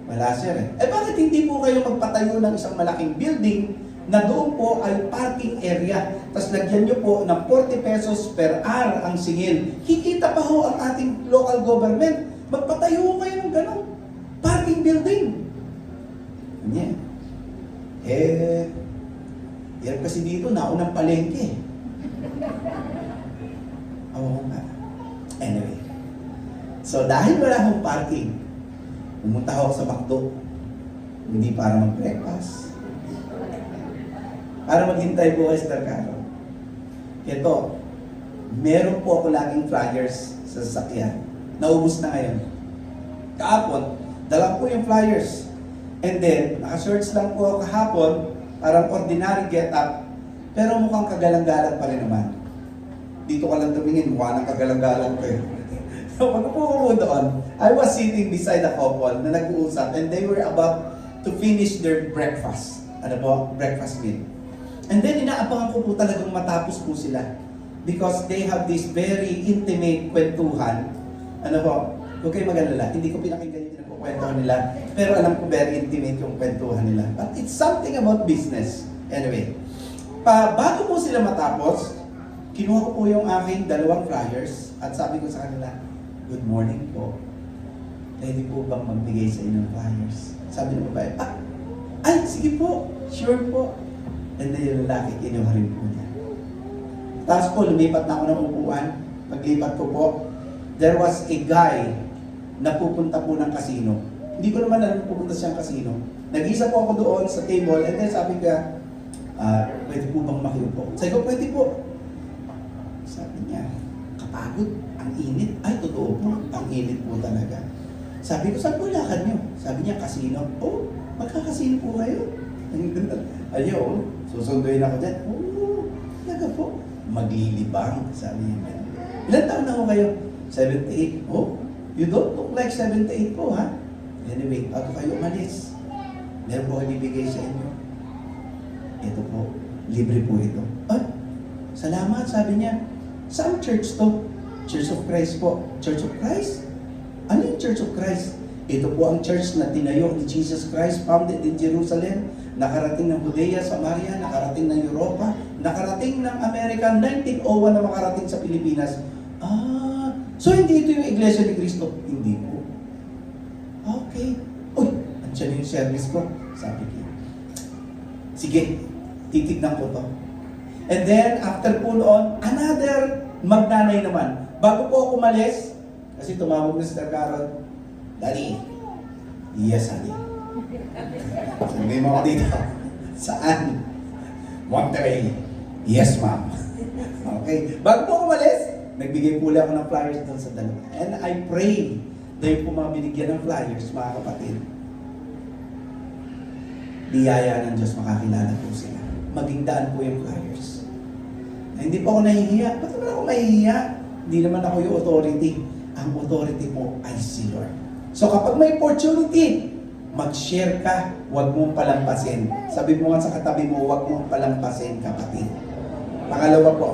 Wala, sir. Bakit hindi po kayo magpatayo ng isang malaking building na doon po ay parking area. Tapos lagyan nyo po ng 40 pesos per hour ang singil. Kikita pa ho ang ating local government. Magpatayo kayo ng gano'n. Parking building. Yan. Yan kasi dito, naunang palengke. Oo nga. Anyway. So dahil wala akong parking, pumunta ako sa McDo. Hindi para mag-breakfast. Para maghintay po kay Sister Carol. Ito, meron po ako laging flyers sa sasakyan. Naubos na ngayon. Kahapon, dala ko yung flyers. And then, naka-shorts lang po ako kahapon, parang ordinary get-up, pero mukhang kagalang-galang pa rin naman. Dito ka lang tumingin, mukha ng kagalang-galang pa yun. So, pagpupo ko doon, I was sitting beside a couple na nag-uusap and they were about to finish their breakfast. Ano po? Breakfast meal. And then, inaabangan ko po talagang matapos po sila. Because they have this very intimate kwentuhan. Ano po? Huwag kayo mag-alala. Hindi ko pinakinggan yung pinagkukwentuhan nila. Pero alam ko very intimate yung kwentuhan nila. But it's something about business. Anyway. Bago po sila matapos, kinuha ko po yung aking 2 flyers. At sabi ko sa kanila, good morning po. Pwede po bang magbigay sa inyong flyers? Sabi ng babae, ay, sige po. Sure po. And then yung lalaki, kinuha rin po niya. Tapos po, lumipat na ako ng upuan. Paglipat ko po, there was a guy na pupunta po ng casino. Hindi ko naman alam pupunta siyang casino. Nag-isa po ako doon sa table and then sabi ka, pwede po bang makiupo? Sabi ko, pwede po. Sabi niya, kapagod, ang init. Ay, totoo po, ang init po talaga. Sabi ko, saan po lakad niyo? Sabi niya, casino. Oh, magkakasino po kayo. Ayaw, susunduin ako dyan. Oh, talaga po. Maglilibang, sabi niya. Ilan taon na ho kayo? 78. Oh, you don't look like 78 po, ha? Anyway, bago kayo umalis, meron po kayo ibigay sa inyo. Ito po, libre po ito. Salamat, sabi niya. Saan church to? Church of Christ po. Church of Christ? Ano yung Church of Christ? Ito po ang church na tinayo ni Jesus Christ, founded in Jerusalem, nakarating ng Judea, Samaria, nakarating ng Europa, nakarating ng Amerika, 1901 na makarating sa Pilipinas. So hindi ito yung Iglesia ni Cristo? Hindi po. Okay. Uy, andyan yung service ko. Sabi ko. Sige, titignan ko to. And then, after po noon, another magnanay naman. Bago po ako umalis, kasi tumawag na si Sister Carol, Daddy. Yes, Daddy. Sabi mo ako dito. Saan? Monterey. Yes, ma'am. Okay. Bago po ako umalis, nagbigay po ako ng flyers doon sa dalawa. And I pray dahil po mga binigyan ng flyers, mga kapatid. Biyaya ng Diyos, makakilala po sila. Maging daan po yung flyers. Na hindi po ako nahihiya. Ba't naman ako mahihiya? Hindi naman ako yung authority. Ang authority po ay si Lord. So kapag may opportunity, mag-share ka, huwag mong palampasin. Sabi mo nga sa katabi mo, huwag mong palampasin, kapatid. Pangalawa po.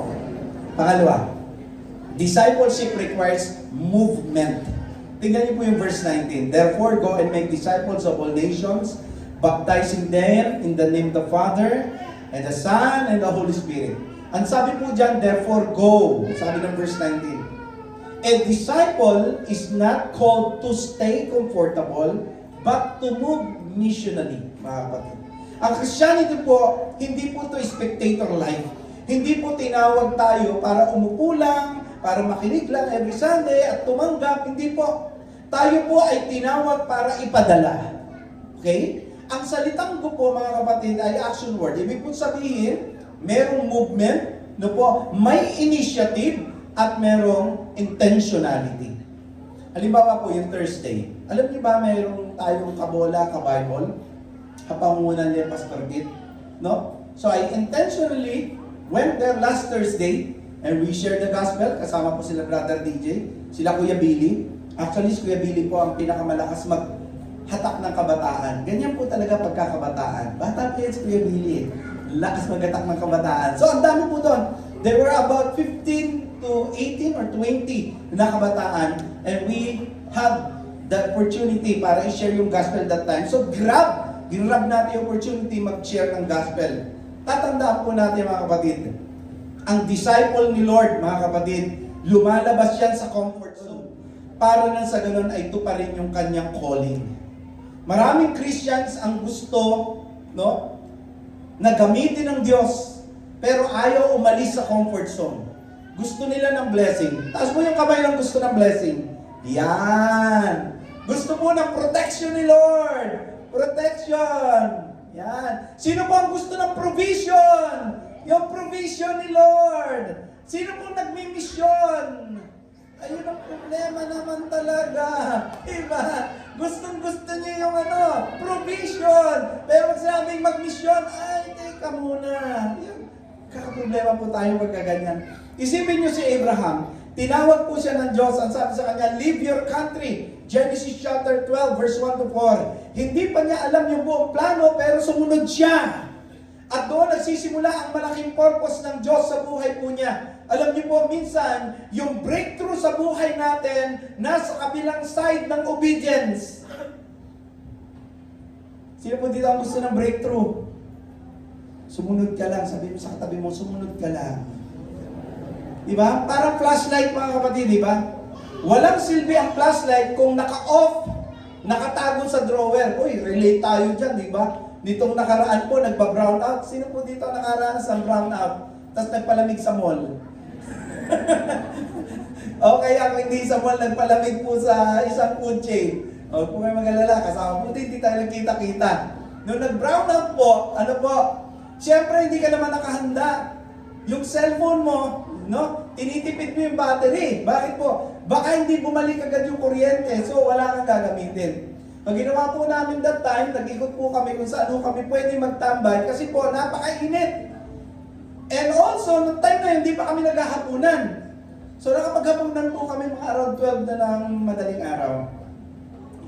Discipleship requires movement. Tingnan niyo po yung verse 19. Therefore, go and make disciples of all nations, baptizing them in the name of the Father, and the Son, and the Holy Spirit. Ang sabi po dyan, therefore, go. Sabi ng verse 19. A disciple is not called to stay comfortable, but to move missionally, mga kapatid. Ang Christianity po, hindi po to spectator life. Hindi po tinawag tayo para umupo lang, para makinig lang every Sunday at tumanggap. Hindi po. Tayo po ay tinawag para ipadala. Okay? Ang salitang go po, mga kapatid, ay action word. Ibig po sabihin, merong movement, no po, may initiative, at merong intentionality. Halimbawa po yung Thursday. Alam niyo ba mayroong tayong kabola, ka-Bible? Kapangunan ni Pastor Git. No? So I intentionally went there last Thursday and we shared the gospel. Kasama po sila Brother DJ, sila Kuya Billy. Actually, si Kuya Billy po ang pinakamalakas maghatak ng kabataan. Ganyan po talaga pagkakabataan. Bata po yan si Kuya Billy. Lakas maghatak ng kabataan. So ang dami po doon. There were about 15 to 18 or 20 na kabataan and we have the opportunity para i-share yung gospel that time. So grab natin yung opportunity mag-share ng gospel. Tatandaan po natin mga kapatid, ang disciple ni Lord, mga kapatid, lumalabas yan sa comfort zone. Para nang sa ganun ay tuparin yung kanyang calling. Maraming Christians ang gusto, no, na gamitin ng Diyos, pero ayaw umalis sa comfort zone. Gusto nila ng blessing. Taas mo yung kamay ng gusto ng blessing. Yan. Gusto mo ng protection ni Lord. Protection. Yan. Sino po ang gusto ng provision? Yung provision ni Lord. Sino po nagmi-mission? Ayun ang problema naman talaga. Diba? Gustong-gusto niyo yung provision. Pero pag sinabing mag-mission, ay, teka muna. Yan. Kakaproblema po tayo pagkaganyan. Isipin niyo si Abraham. Tinawag po siya ng Diyos. Ang sabi sa kanya, leave your country. Genesis chapter 12, verse 1 to 4. Hindi pa niya alam yung buong plano, pero sumunod siya. At doon nagsisimula ang malaking purpose ng Diyos sa buhay po niya. Alam niyo po, minsan, yung breakthrough sa buhay natin, nasa kabilang side ng obedience. Sino po dito ang gusto ng breakthrough? Sumunod ka lang. Sabi mo sa katabi mo, sumunod ka lang. Diba? Parang flashlight mga kapatid, diba? Walang silbi ang flashlight kung naka-off, nakatago sa drawer. Uy, relate tayo dyan, diba? Nitong nakaraan po, nagpa-brown out. Sino po dito nakaranas ng brown out? Tapos nagpalamig sa mall. Okay, ako hindi sa mall, nagpalamig po sa isang food chain. O, kung may mag-alala, kasama po, hindi tayo nagkita-kita. Nung nag-brown out po, ano po, siyempre hindi ka naman nakahanda. Yung cellphone mo, no, tinitipid mo yung battery. Bakit po? Baka hindi bumalik agad yung kuryente, so wala kang gagamitin. Pag ginawa po namin that time, nag-ikot po kami kung saan kami pwede magtambay kasi po napakainit. And also, noong time na yun, hindi pa kami naghahapunan. So nakapaghapunan po kami mga around 12 na ng madaling araw.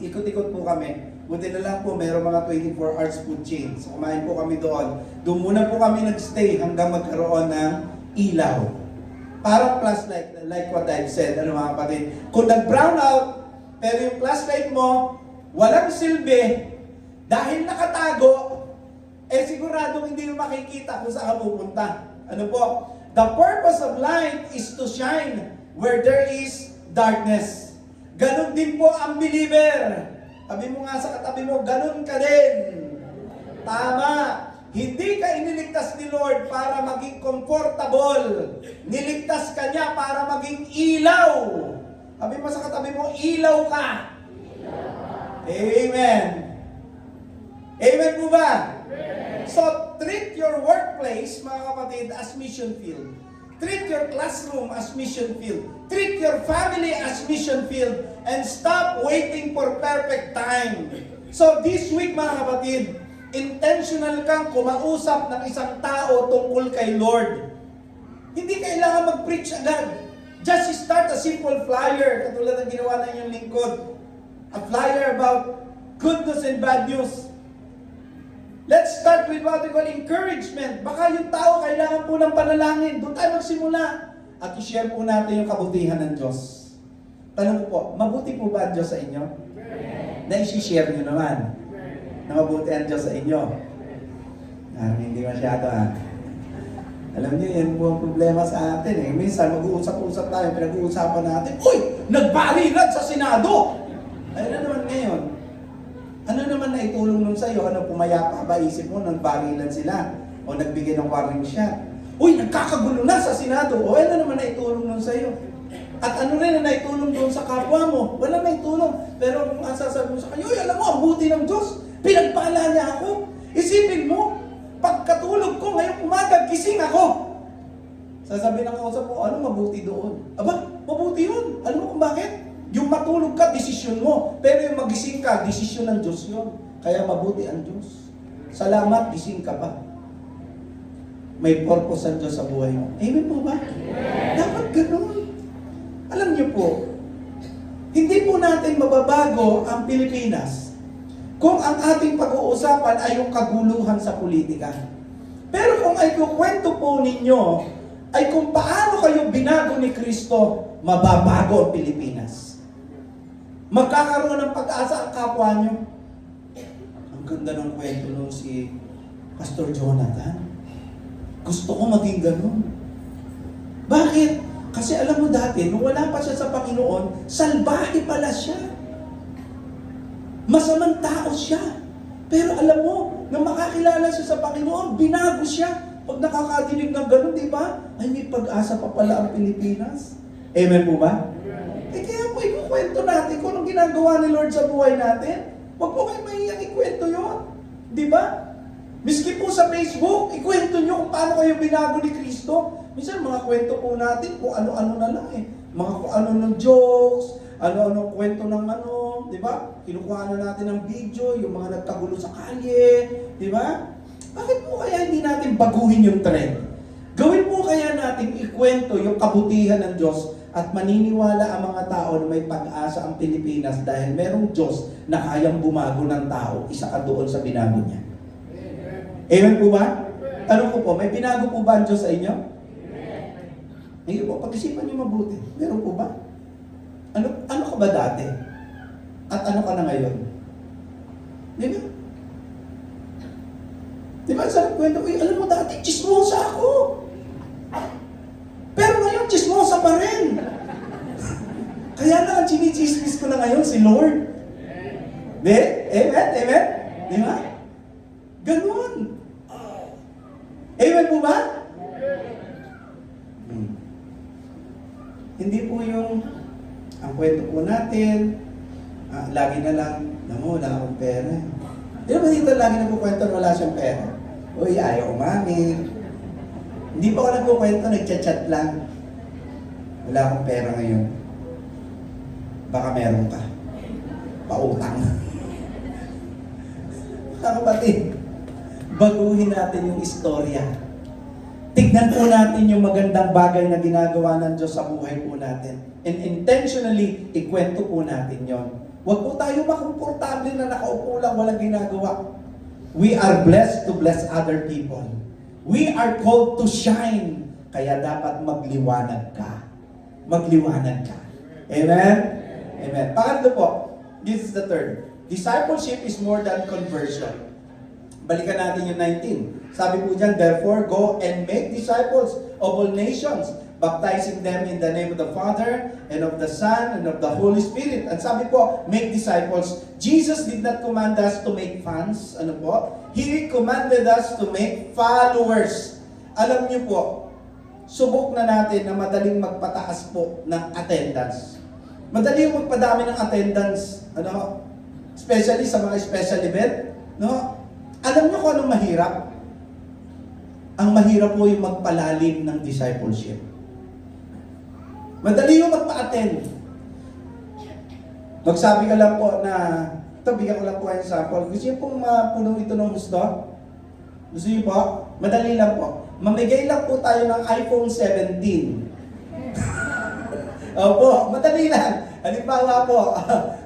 Ikot-ikot po kami. Buti na lang po, mayroong mga 24 hours food chain. So kumain po kami doon. Doon muna po kami nagstay hanggang magkaroon ng ilaw. Parang flashlight, like what I've said, mga kapatid. Kung nag-brown out, pero yung flashlight mo, walang silbi, dahil nakatago, siguradong hindi mo makikita kung saan ka pupunta. Ano po? The purpose of light is to shine where there is darkness. Ganon din po ang believer. Sabi mo nga sa katabi mo, ganon ka din. Tama. Hindi ka iniligtas ni Lord para maging comfortable. Niligtas ka niya para maging ilaw. Sabi mo sa katabi mo, ilaw ka. Amen. Amen po ba? So, treat your workplace, mga kapatid, as mission field. Treat your classroom as mission field. Treat your family as mission field. And stop waiting for perfect time. So, this week, mga kapatid, intentional kang kumausap ng isang tao tungkol kay Lord. Hindi kailangan mag-preach agad. Just start a simple flyer, katulad ng ginawa ng inyong lingkod. A flyer about goodness and bad news. Let's start with what we call encouragement. Baka yung tao kailangan po ng panalangin. Doon tayo magsimula. At i-share po natin yung kabutihan ng Diyos. Tanong ko po, mabuti po ba ang Diyos sa inyo? Na i-share nyo naman. Na mabuti ang Diyos sa inyo. Hindi masyado Alam niyo, yan po ang problema sa atin eh. Minsan, mag-uusap-usap tayo, pinag-uusapan natin, uy! Nagbaliran sa Senado! Ayun na naman ngayon. Ano naman na itulong nun sa'yo? Ano, pumayapa ba isip mo, nagbaliran sila? O nagbigay ng warning shot? Uy, nagkakagulo na sa Senado! O ano naman na itulong nun sa'yo? At ano rin na naitulong doon sa kapwa mo? Wala na itulong. Pero kung sasabi mo sa kanya, uy, alam mo, ang buti ng Diyos. Pinagpala niya ako. Isipin mo, pagkatulog ko ngayong umaga, gising ako. Sasabihin ng kausap mo, ano mabuti doon? Aba, mabuti yun. Alam mo kung bakit? Yung matulog ka, desisyon mo. Pero yung magising ka, desisyon ng Diyos yun. Kaya mabuti ang Diyos. Salamat, gising ka ba? May purpose ang Diyos sa buhay mo. Amen po ba? Dapat ganun. Alam niyo po, hindi po natin mababago ang Pilipinas kung ang ating pag-uusapan ay yung kaguluhan sa politika. Pero kung ay kukwento po ninyo ay kung paano kayo binago ni Kristo, mababago ang Pilipinas. Magkakaroon ng pag-asa ang kapwa nyo. Ang ganda ng kwento nung si Pastor Jonathan. Gusto ko maging ganun. Bakit? Kasi alam mo dati, nung wala pa siya sa Panginoon, salbahe pala siya. Masamang tao siya. Pero alam mo, nung makakilala siya sa Panginoon, binago siya. Pag nakakadinig ng ganun, di ba? Ay, may pag-asa pa pala ang Pilipinas. Amen po ba? Eh kaya po, ikukwento natin kung anong ginagawa ni Lord sa buhay natin. Huwag po kayo mahiyang ikwento yun. Di ba? Miski po sa Facebook, ikwento nyo kung paano kayo binago ni Kristo. Minsan mga kwento po natin kung ano-ano na lang eh. Mga kung ano ng jokes, ano-ano kwento ng ano, di ba? Kinukuha na natin ng video, yung mga nagkagulo sa kalye, di ba? Bakit po kaya hindi natin baguhin yung trend? Gawin po kaya natin ikwento yung kabutihan ng Diyos at maniniwala ang mga tao na may pag-asa ang Pilipinas dahil merong Diyos na kayang bumago ng tao, isa ka doon sa binago niya. Amen po ba? Tanong ko po, may binago po ba ang Diyos sa inyo? Hindi po, pag-isipan niyo mabuti. Meron po ba? Ano ka ba dati? At ano ka na ngayon? Di ba? Di ba, sa kwento, alam mo dati, chismosa ako. Pero ngayon, chismosa pa rin. Kaya na ang chinichismis ko na ngayon, si Lord. Di? Amen? Amen? Di ba? Ganun. Amen po ba? Hindi po yung ang kwento po natin, lagi na lang, wala akong pera. Di ba dito lagi nagkukwento na wala siyang pera? Uy, ayaw umami. Hindi pa ako nagkukwento, nagchat-chat lang. Wala akong pera ngayon. Baka meron ka. Pautang. Mga kapatid, baguhin natin yung istorya. Tignan po natin yung magandang bagay na ginagawa ng Diyos sa buhay po natin. And intentionally, ikwento po natin yon. Huwag po tayo makomportable na nakaupo lang, walang ginagawa. We are blessed to bless other people. We are called to shine. Kaya dapat magliwanag ka. Magliwanag ka. Amen? Amen. Pangatlo po, this is the third. Discipleship is more than conversion. Balikan natin yung 19. Sabi po dyan, therefore, go and make disciples of all nations, baptizing them in the name of the Father, and of the Son, and of the Holy Spirit. At sabi po, make disciples. Jesus did not command us to make fans. Ano po? He commanded us to make followers. Alam niyo po, subok na natin na madaling magpataas po ng attendance. Madali yung magpadami ng attendance. Ano? Especially sa mga special event. No? Alam niyo kung anong mahirap? Ang mahirap po yung magpalalim ng discipleship. Madali yung magpa-attend. Magsabi ka lang po na, ito, bigyan ko lang po ang sample. Gusto niyo pong mapuno ito ng gusto? Gusto niyo po? Madali lang po. Mamigay lang po tayo ng iPhone 17. Opo, madali lang. Halimbawa po,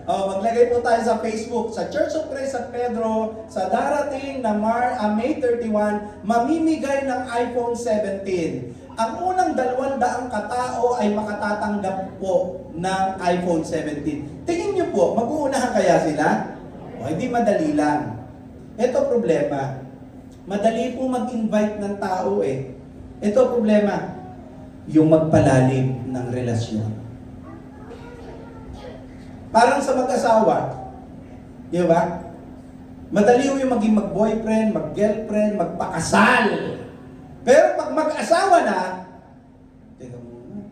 maglagay po tayo sa Facebook, sa Church of Christ San Pedro, sa darating na May 31, mamimigay ng iPhone 17. Ang unang 200 katao ay makatatanggap po ng iPhone 17. Tingin niyo po, mag-uunahan kaya sila? O, hindi madali lang. Ito problema. Madali po mag-invite ng tao eh. Ito ang problema, yung magpalalim ng relasyon. Parang sa mag-asawa, di ba? Madali yung maging mag-boyfriend, mag-girlfriend, magpakasal. Pero pag mag-asawa na, teka muna,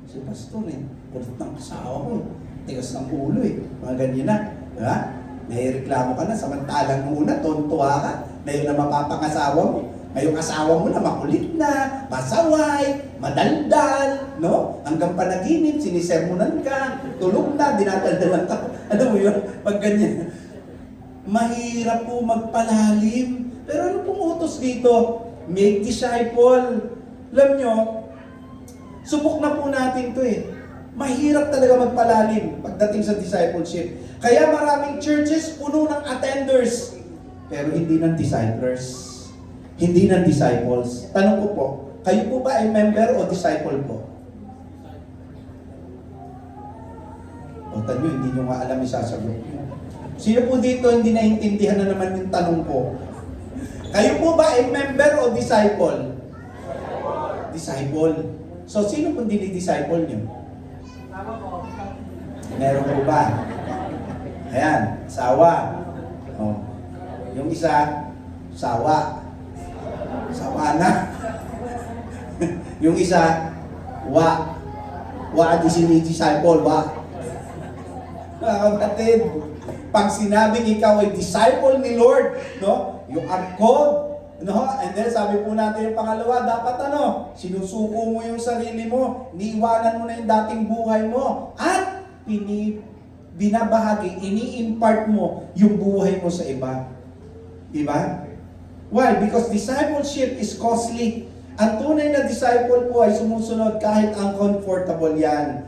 si pastor kulit ng asawa ko, tigas ng ulo mga ganyan na. Diba? Naireklamo ka na, samantalang muna, tontuwa ka, na yun na mapapangasawa mo. Ngayong asawa mo na makulit na, pasaway, madaldal, no? Hanggang panaginip, sinisermonan ka, tulog na, dinadaldalan ka. Ano mo yun? Pag ganyan. Mahirap po magpalalim. Pero ano pong utos dito? Make disciple. Alam nyo, subok na po natin to Mahirap talaga magpalalim pagdating sa discipleship. Kaya maraming churches puno ng attenders, pero hindi ng disciplers. Hindi ng disciples. Tanong ko po, kayo po ba ay member o disciple po? O tanyo, hindi nyo nga alam yung sasagot nyo. Sino po dito hindi naintindihan na naman yung tanong ko? Kayo po ba ay member o disciple? Disciple. So, sino po dinidisciple nyo? Meron po ba? Ayan, sawa. O. Yung isa, sawa. Sawa na. Yung isa, wa. Wa di sinidisciple, wa. Mga kapatid, pag sinabing ikaw ay disciple ni Lord, no? You are called, no? And then sabi po natin yung pangalawa, dapat sinusuko mo yung sarili mo, niiwanan mo na yung dating buhay mo, at binabahagi, ini-impart mo yung buhay mo sa iba. Diba? Why? Because discipleship is costly. Ang tunay na disciple po ay sumusunod kahit uncomfortable yan.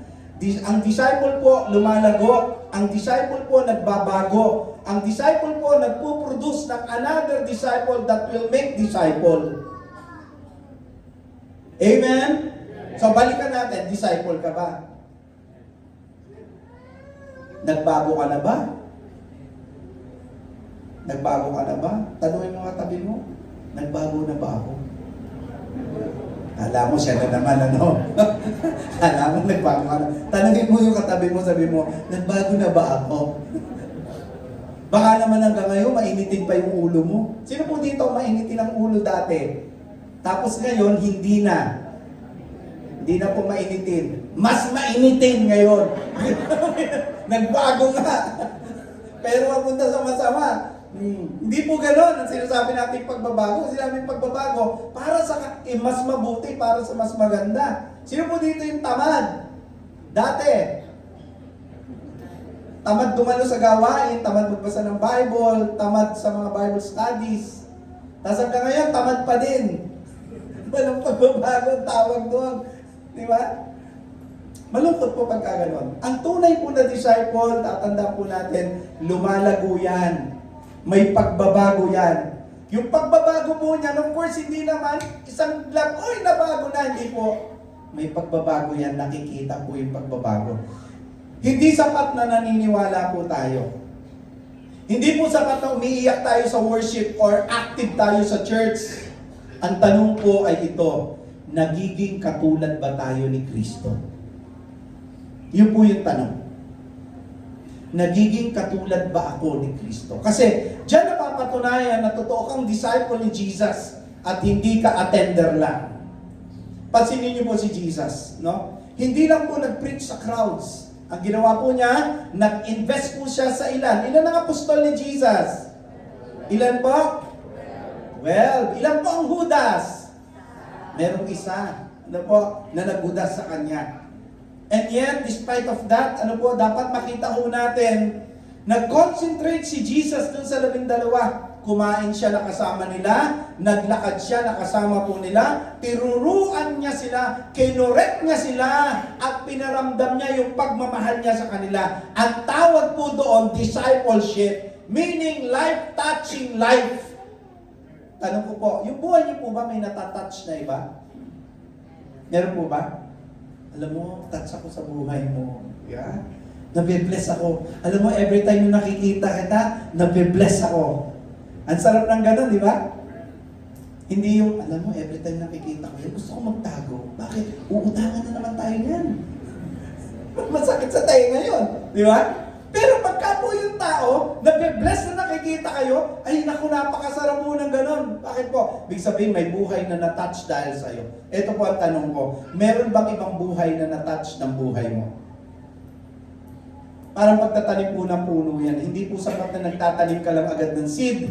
Ang disciple po lumalago. Ang disciple po nagbabago. Ang disciple po nagpo-produce ng another disciple that will make disciple. Amen? So balikan natin, disciple ka ba? Nagbago ka na ba? Nagbago ka na ba? Tanungin mo nga tabi mo, nagbago na ba ako? Alam mo, siya na naman, Alam mo, nagbago ka na. Tanungin mo yung katabi mo, sabi mo, nagbago na ba ako? Baka naman hanggang ngayon, mainitin pa yung ulo mo. Sino po dito mainitin ang ulo dati? Tapos ngayon, hindi na. Hindi na po mainitin. Mas mainitin ngayon. Nagbago nga. Pero mapunta sa masama. Hindi po gano'n ang sinasabi natin pagbabago. Sinabi pagbabago para sa mas mabuti, para sa mas maganda. Sino po dito yung tamad? Dati, tamad dumalo sa gawain, tamad magbasa ng Bible, tamad sa mga Bible studies. Tapos hanggang ngayon, tamad pa din. Walang pagbabago ang tawag doon. Di ba? Malungkot po pagka gano'n. Ang tunay po na disciple, tatanda po natin, lumalago yan. May pagbabago yan. Yung pagbabago po niyan, of course, hindi naman isang lang, nabago na. Hindi po. May pagbabago yan. Nakikita po yung pagbabago. Hindi sapat na naniniwala po tayo. Hindi po sapat na umiiyak tayo sa worship or active tayo sa church. Ang tanong po ay ito, nagiging katulad ba tayo ni Kristo? Yun po yung tanong. Nagiging katulad ba ako ni Kristo? Kasi diyan napapatunayan na totoo kang disciple ni Jesus at hindi ka attender lang. Pansinin niyo po si Jesus, no? Hindi lang po nag-preach sa crowds. Ang ginawa po niya, nag-invest po siya sa ilan. Ilan ang apostol ni Jesus? Ilan po? Well, ilan po ang Judas? Merong isa, na nagbudas sa kanya. And yet, despite of that, dapat makita ho natin, nag-concentrate si Jesus dun sa 12. Kumain siya na kasama nila, naglakad siya na kasama po nila, tinuruan niya sila, kinorek niya sila, at pinaramdam niya yung pagmamahal niya sa kanila. Ang tawag po doon, discipleship, meaning life-touching life. Tanong ko po, yung buhay niyo po ba may natatouch na iba? Meron po ba? Alam mo, touch ako sa buhay mo. Yeah? Nabibless ako. Alam mo, every time yung nakikita kita, nabibless ako. Ang sarap ng gano'n, di ba? Hindi yung, alam mo, every time nakikita ko yun, gusto ko magtago. Bakit? Uutangan na naman tayo niyan. Masakit sa tayo ngayon. Di ba? Pero pagka po yung tao, nabe-bless na nakikita kayo, ay naku, napakasarap po ng ganon. Bakit po? Big sabihin, may buhay na na-touch dahil sa'yo. Ito po ang tanong ko, meron bang ibang buhay na na-touch ng buhay mo? Parang pagtatanim po ng puno yan, hindi po sapat na nagtatanim ka lang agad ng seed.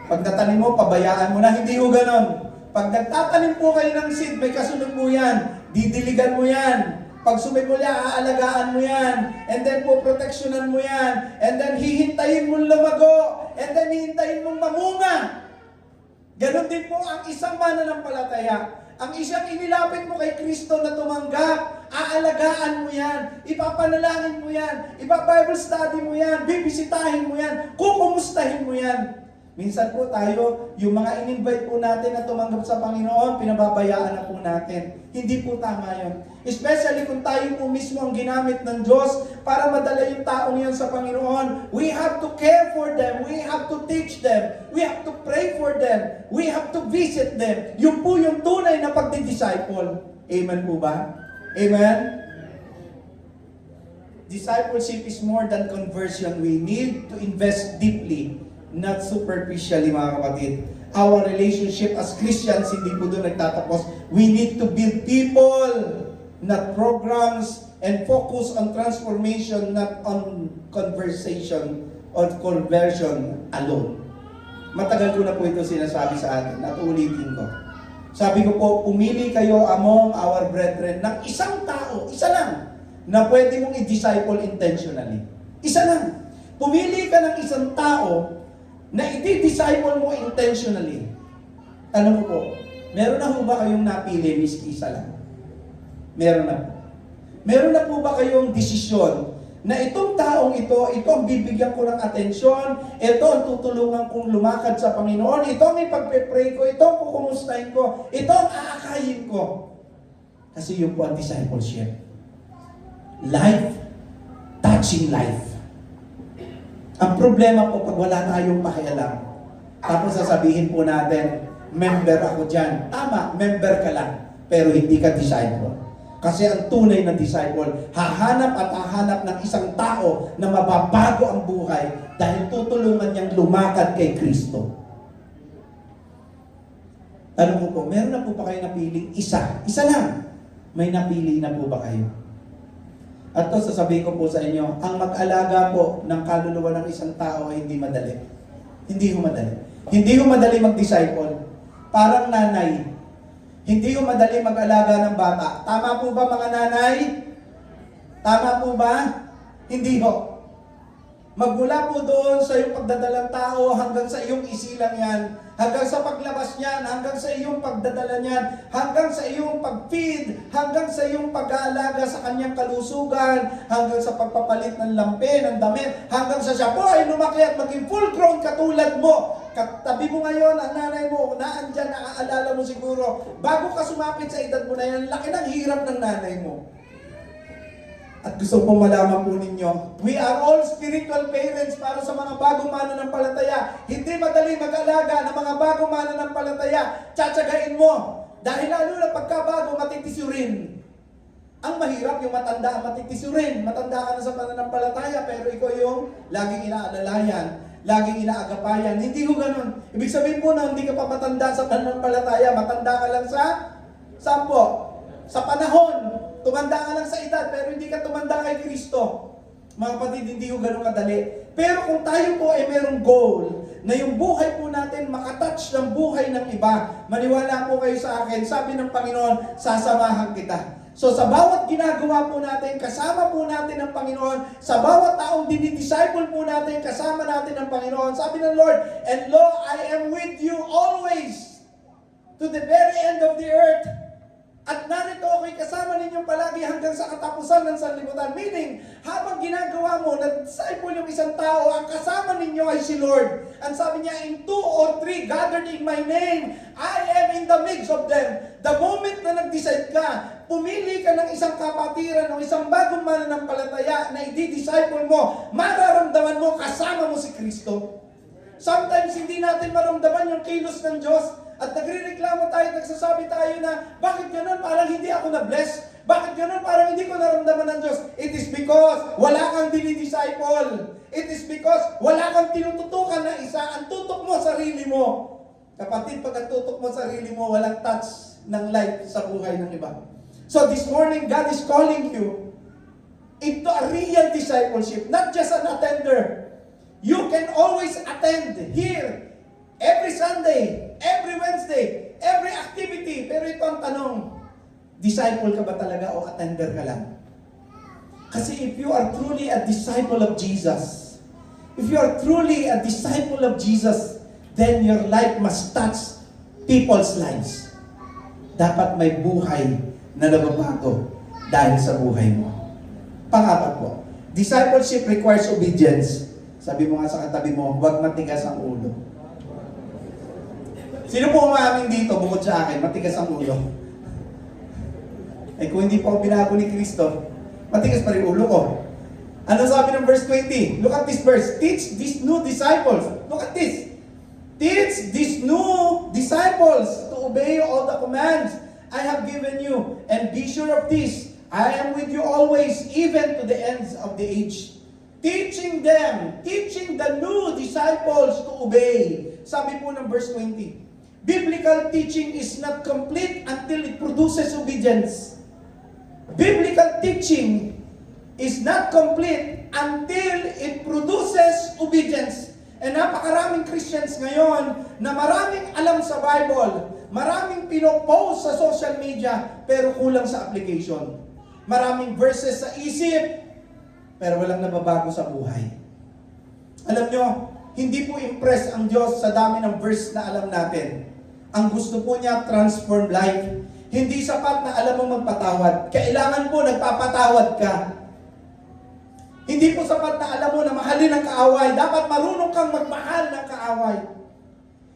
Pag natanim mo, pabayaan mo na, hindi po ganon. Pag nagtatanim po kayo ng seed, may kasunod po yan, didiligan mo yan. Pag sumipulya, aalagaan mo yan. And then po, proteksyonan mo yan. And then hihintayin mong lumago. And then hihintayin mong mamunga. Ganon din po ang isang mananampalataya. Ang isang inilapit mo kay Kristo na tumanggap, aalagaan mo yan, ipapanalangin mo yan, ipa-Bible study mo yan, bibisitahin mo yan, kukumustahin mo yan. Minsan po tayo, yung mga in-invite po natin na tumanggap sa Panginoon, pinababayaan na po natin. Hindi po tama yun. Especially kung tayo po mismo ang ginamit ng Diyos para madala yung taong yan sa Panginoon. We have to care for them. We have to teach them. We have to pray for them. We have to visit them. Yun po yung tunay na pagdi-disciple. Amen po ba? Amen? Discipleship is more than conversion. We need to invest deeply, not superficially, mga kapatid. Our relationship as Christians, hindi po doon nagtatapos. We need to build people, not programs, and focus on transformation, not on conversation or conversion alone. Matagal ko na po ito sinasabi sa atin at ulitin ko. Sabi ko po, pumili kayo among our brethren ng isang tao, isa lang, na pwede mong i-disciple intentionally. Isa lang. Pumili ka ng isang tao na i-disciple mo intentionally. Tanong ko po, meron na po ba kayong napili, miski isa lang? Meron na po. Meron na po ba kayong desisyon na itong taong ito ang bibigyan ko ng atensyon, ito ang tutulungan kong lumakad sa Panginoon, ito ang ipagpe-pray ko, ito ang kukumustahin ko, ito ang aakayin ko. Kasi yun po ang discipleship. Life, touching life. Ang problema po pag wala tayong pakialam, tapos sasabihin po natin, member ako dyan. Tama, member ka lang, pero hindi ka disciple. Kasi ang tunay na disciple, hahanap at hahanap ng isang tao na mababago ang buhay dahil tutulungan niyang lumakad kay Kristo. Tanong ko po, meron na po ba kayo napiling isa? Isa lang. May napili na po ba kayo? At to sasabihin ko po sa inyo, ang mag-alaga po ng kaluluwa ng isang tao ay hindi madali. Hindi ho madali. Hindi ho madali mag-disciple. Parang nanay. Hindi ho madali mag-alaga ng bata. Tama po ba mga nanay? Tama po ba? Hindi ho. Magmula po doon sa iyong pagdadalang tao hanggang sa iyong isilang yan, hanggang sa paglabas niyan, hanggang sa iyong pagdadala niyan, hanggang sa iyong pag-feed, hanggang sa iyong pag-aalaga sa kanyang kalusugan, hanggang sa pagpapalit ng lampe, ng damit, hanggang sa siya po ay lumaki at maging full-grown katulad mo. Katabi mo ngayon, ang nanay mo, naandyan, naaalala mo siguro, bago ka sumapit sa edad mo na yan, laki ng hirap ng nanay mo. At gusto ko malaman po ninyo, we are all spiritual parents para sa mga bagong mananampalataya. Hindi madali mag-alaga ng mga bagong mananampalataya. Tsatsagain mo. Dahil lalo na pagkabago, matitisurin. Ang mahirap yung matanda ang matitisurin. Matanda ka na sa mananampalataya, pero ikaw yung laging inaalalayan, laging inaagapayan. Hindi ko ganun. Ibig sabihin po na hindi ka pa matanda sa mananampalataya, matanda ka lang sa sampo, sa panahon. Tumanda ka lang sa edad, pero hindi ka tumanda kay Kristo. Mga kapatid, hindi ko ganun kadali. Pero kung tayo po ay merong goal, na yung buhay po natin makatouch ng buhay ng iba, maniwala po kayo sa akin, sabi ng Panginoon, sasamahan kita. So sa bawat ginagawa po natin, kasama po natin ang Panginoon, sa bawat taong dinidisciple po natin, kasama natin ang Panginoon. Sabi ng Lord, and lo, I am with you always, to the very end of the earth. At narito ako'y kasama ninyong palagi hanggang sa katapusan ng sanlibutan. Meaning, habang ginagawa mo, na-disciple yung isang tao, ang kasama ninyo ay si Lord. Ang sabi niya, in 2 or 3 gathered in my name, I am in the midst of them. The moment na nag-decide ka, pumili ka ng isang kapatiran o isang bagong mananampalataya na i-disciple mo, mararamdaman mo kasama mo si Kristo. Sometimes hindi natin maramdaman yung kilos ng Diyos at nagrereklamo tayo at nagsasabi tayo na, bakit ganun? Parang hindi ako na-bless. Bakit ganun? Parang hindi ko naramdaman ng Diyos. It is because wala kang dinidisciple. It is because wala kang tinututukan na isa. Ang tutok mo, sarili mo. Kapatid, pag ang tutok mo, sarili mo, walang touch ng life sa buhay ng iba. So this morning, God is calling you into a real discipleship, not just an attender. You can always attend here, every Sunday, every Wednesday, every activity. Pero ito ang tanong, disciple ka ba talaga o attender ka lang? Kasi if you are truly a disciple of Jesus, if you are truly a disciple of Jesus, then your life must touch people's lives. Dapat may buhay na nababago dahil sa buhay mo. Pangapat po, discipleship requires obedience. Sabi mo nga sa katabi mo, huwag matigas ang ulo. Sino po umaamin dito bukod sa akin, matigas ang ulo? Eh kung hindi po ako binago ni Kristo, matigas pa rin ulo ko. Ano sabi ng verse 20? Look at this verse. Teach these new disciples. Look at this. Teach these new disciples to obey all the commands I have given you. And be sure of this, I am with you always, even to the ends of the age. Teaching them, teaching the new disciples to obey. Sabi po ng verse 20, biblical teaching is not complete until it produces obedience. Biblical teaching is not complete until it produces obedience. And napakaraming Christians ngayon na maraming alam sa Bible, maraming pinopost sa social media, pero kulang sa application. Maraming verses sa isip, pero walang nababago sa buhay. Alam nyo, hindi po impress ang Diyos sa dami ng verse na alam natin. Ang gusto po niya, transform life. Hindi sapat na alam mo magpatawad. Kailangan po nagpapatawad ka. Hindi po sapat na alam mo na mahalin ang kaaway. Dapat marunong kang magmahal ng kaaway.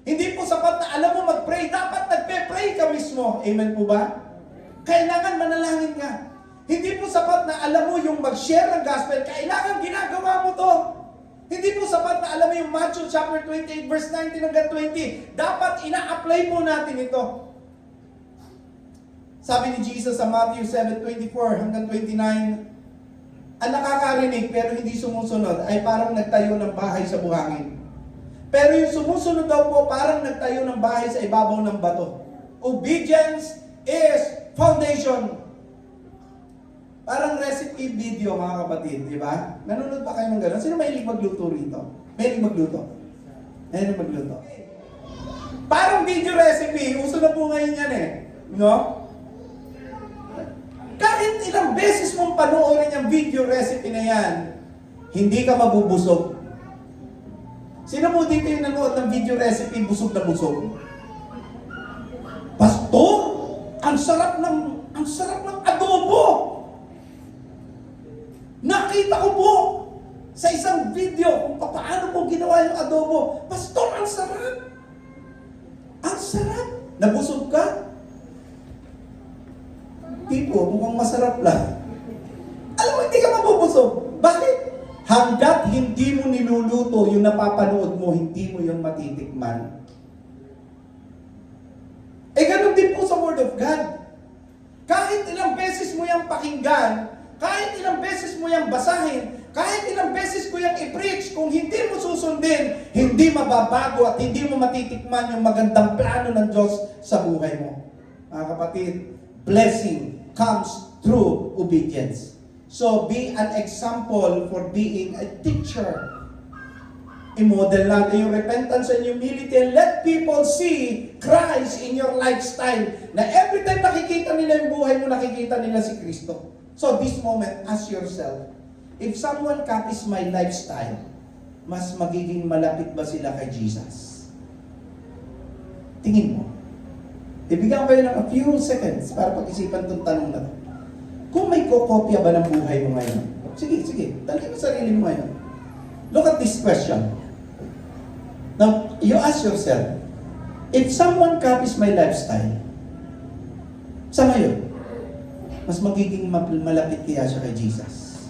Hindi po sapat na alam mo mag-pray. Dapat nagpe-pray ka mismo. Amen po ba? Kailangan manalangin ka. Hindi po sapat na alam mo yung mag-share ng gospel. Kailangan ginagawa mo to. Hindi po sapat na alam mo yung Matthew chapter 28 verse 19 hanggang 20. Dapat ina-apply po natin ito. Sabi ni Jesus sa Matthew 7:24 hanggang 29, ang nakakarinig pero hindi sumusunod ay parang nagtayo ng bahay sa buhangin. Pero yung sumusunod daw po parang nagtayo ng bahay sa ibabaw ng bato. Obedience is foundation. Parang recipe video mga kapatid, di ba? Nanonood pa kayo ng gano'n? Sino mahilig magluto rito? Mahilig magluto? Mahilig magluto. Parang video recipe, uso na po ngayon yan eh. No? Kahit ilang beses mong panoorin yung video recipe na yan, hindi ka mabubusog. Sino mo dito yung nanood ng video recipe, busog na busog? Pastor, ang sarap ng adobo! Nakita ko po sa isang video kung paano po ginawa yung adobo. Pastor, ang sarap! Ang sarap! Nabusog ka? Tipo, mukhang masarap lang. Alam mo, hindi ka mabubusog. Bakit? Hanggat hindi mo niluluto yung napapanood mo, hindi mo yung matitikman. Eh, ganun din po sa Word of God. Kahit ilang beses mo yung pakinggan, kahit ilang beses mo yung basahin, kahit ilang beses ko yung i-preach, kung hindi mo susundin, hindi mababago at hindi mo matitikman yung magandang plano ng Diyos sa buhay mo. Mga kapatid, blessing comes through obedience. So, be an example for being a teacher. I-model natin yung repentance and humility and let people see Christ in your lifestyle. Na every time nakikita nila yung buhay mo, nakikita nila si Kristo. So, this moment, ask yourself, if someone copies my lifestyle, mas magiging malapit ba sila kay Jesus? Tingin mo. Ibigyan ko kayo ng a few seconds para pag-isipan itong tanong na to. Kung may kokopya ba ng buhay mo ngayon? Sige. Tanongin mo sarili mo ngayon. Look at this question. Now, you ask yourself, if someone copies my lifestyle, sa ngayon, mas magiging malapit kaya siya kay Jesus?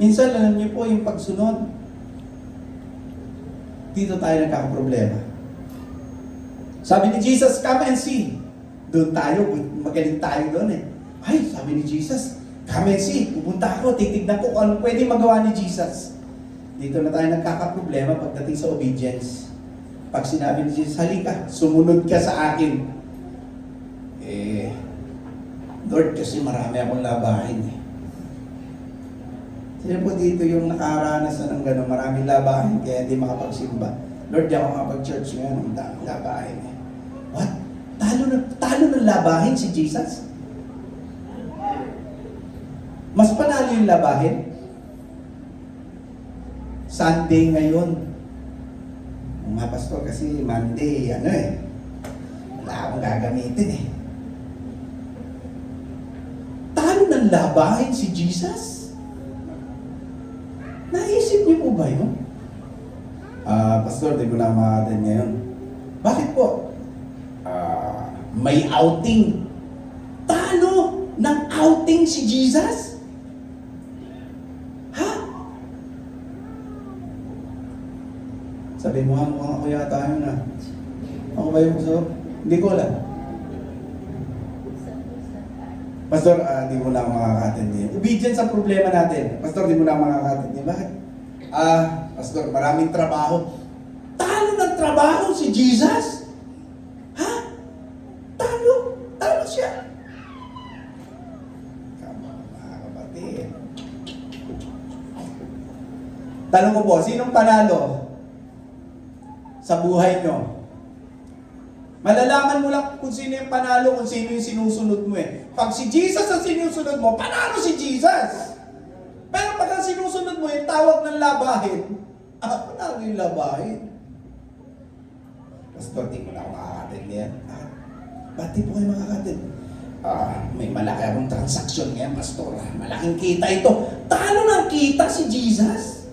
Minsan, alam niyo po, yung pagsunod, dito tayo nagkakaproblema. Sabi ni Jesus, come and see. Doon tayo, magaling tayo doon eh. Ay, sabi ni Jesus, come and see. Pupunta ako, titignan ko kung anong pwede magawa ni Jesus. Dito na tayo nagkakaproblema pagdating sa obedience. Pag sinabi ni Jesus, halika, sumunod ka sa akin. Lord, kasi marami akong labahin eh. Sino po dito yung nakaranas na ng gano'n, maraming labahin, kaya hindi makapagsimba. Lord, di ako makapag-church ngayon, ang daming labahin eh. What? Talo ng labahin si Jesus? Mas panalo yung labahin? Sunday ngayon. Mga pastor kasi Monday, wala akong gagamitin eh. Talo ng labahin si Jesus? Naisip niyo po ba yun? Pastor, di ko na makakatin ngayon. Bakit po? May outing. Talo ng outing si Jesus? Ha? Sabi mo, mukhang ako yata yun na. Ako ba yung gusto? Hindi ko alam. Pastor, di mo na ako makakatindi. Obedience ang problema natin. Pastor, di mo na ako makakatindi. Bakit? Pastor, maraming trabaho. Talo ng trabaho si Jesus? Ha? Talo? Talo siya. Kama, mga kapatid. Tanong ko po, sinong panalo sa buhay nyo? Malalaman mo lang kung sino yung panalo, kung sino yung sinusunod mo eh. Pag si Jesus ang sinusunod mo, panalo si Jesus! Pero pag ang sinusunod mo yung tawag ng labahin, panalo yung labahin. Pastor, di mo na ako makakatid yan. Ba't di po kayo makakatid? May malaki akong transaksyon ngayon, Pastor. Malaking kita ito. Talo ng kita si Jesus?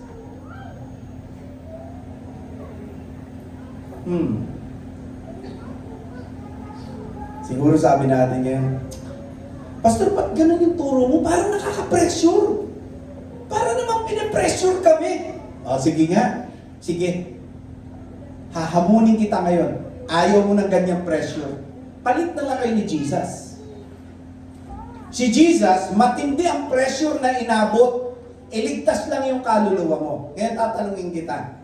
Siguro sabi natin ngayon, Pastor, ba't ganun yung turo mo? Parang nakaka-pressure. Parang naman pinapressure kami. Sige nga. Sige. Hahamunin kita ngayon. Ayaw mo ng ganyang pressure. Palit na lang kayo ni Jesus. Si Jesus, matindi ang pressure na inabot. Iligtas lang yung kaluluwa mo. Ngayon tatanungin kita.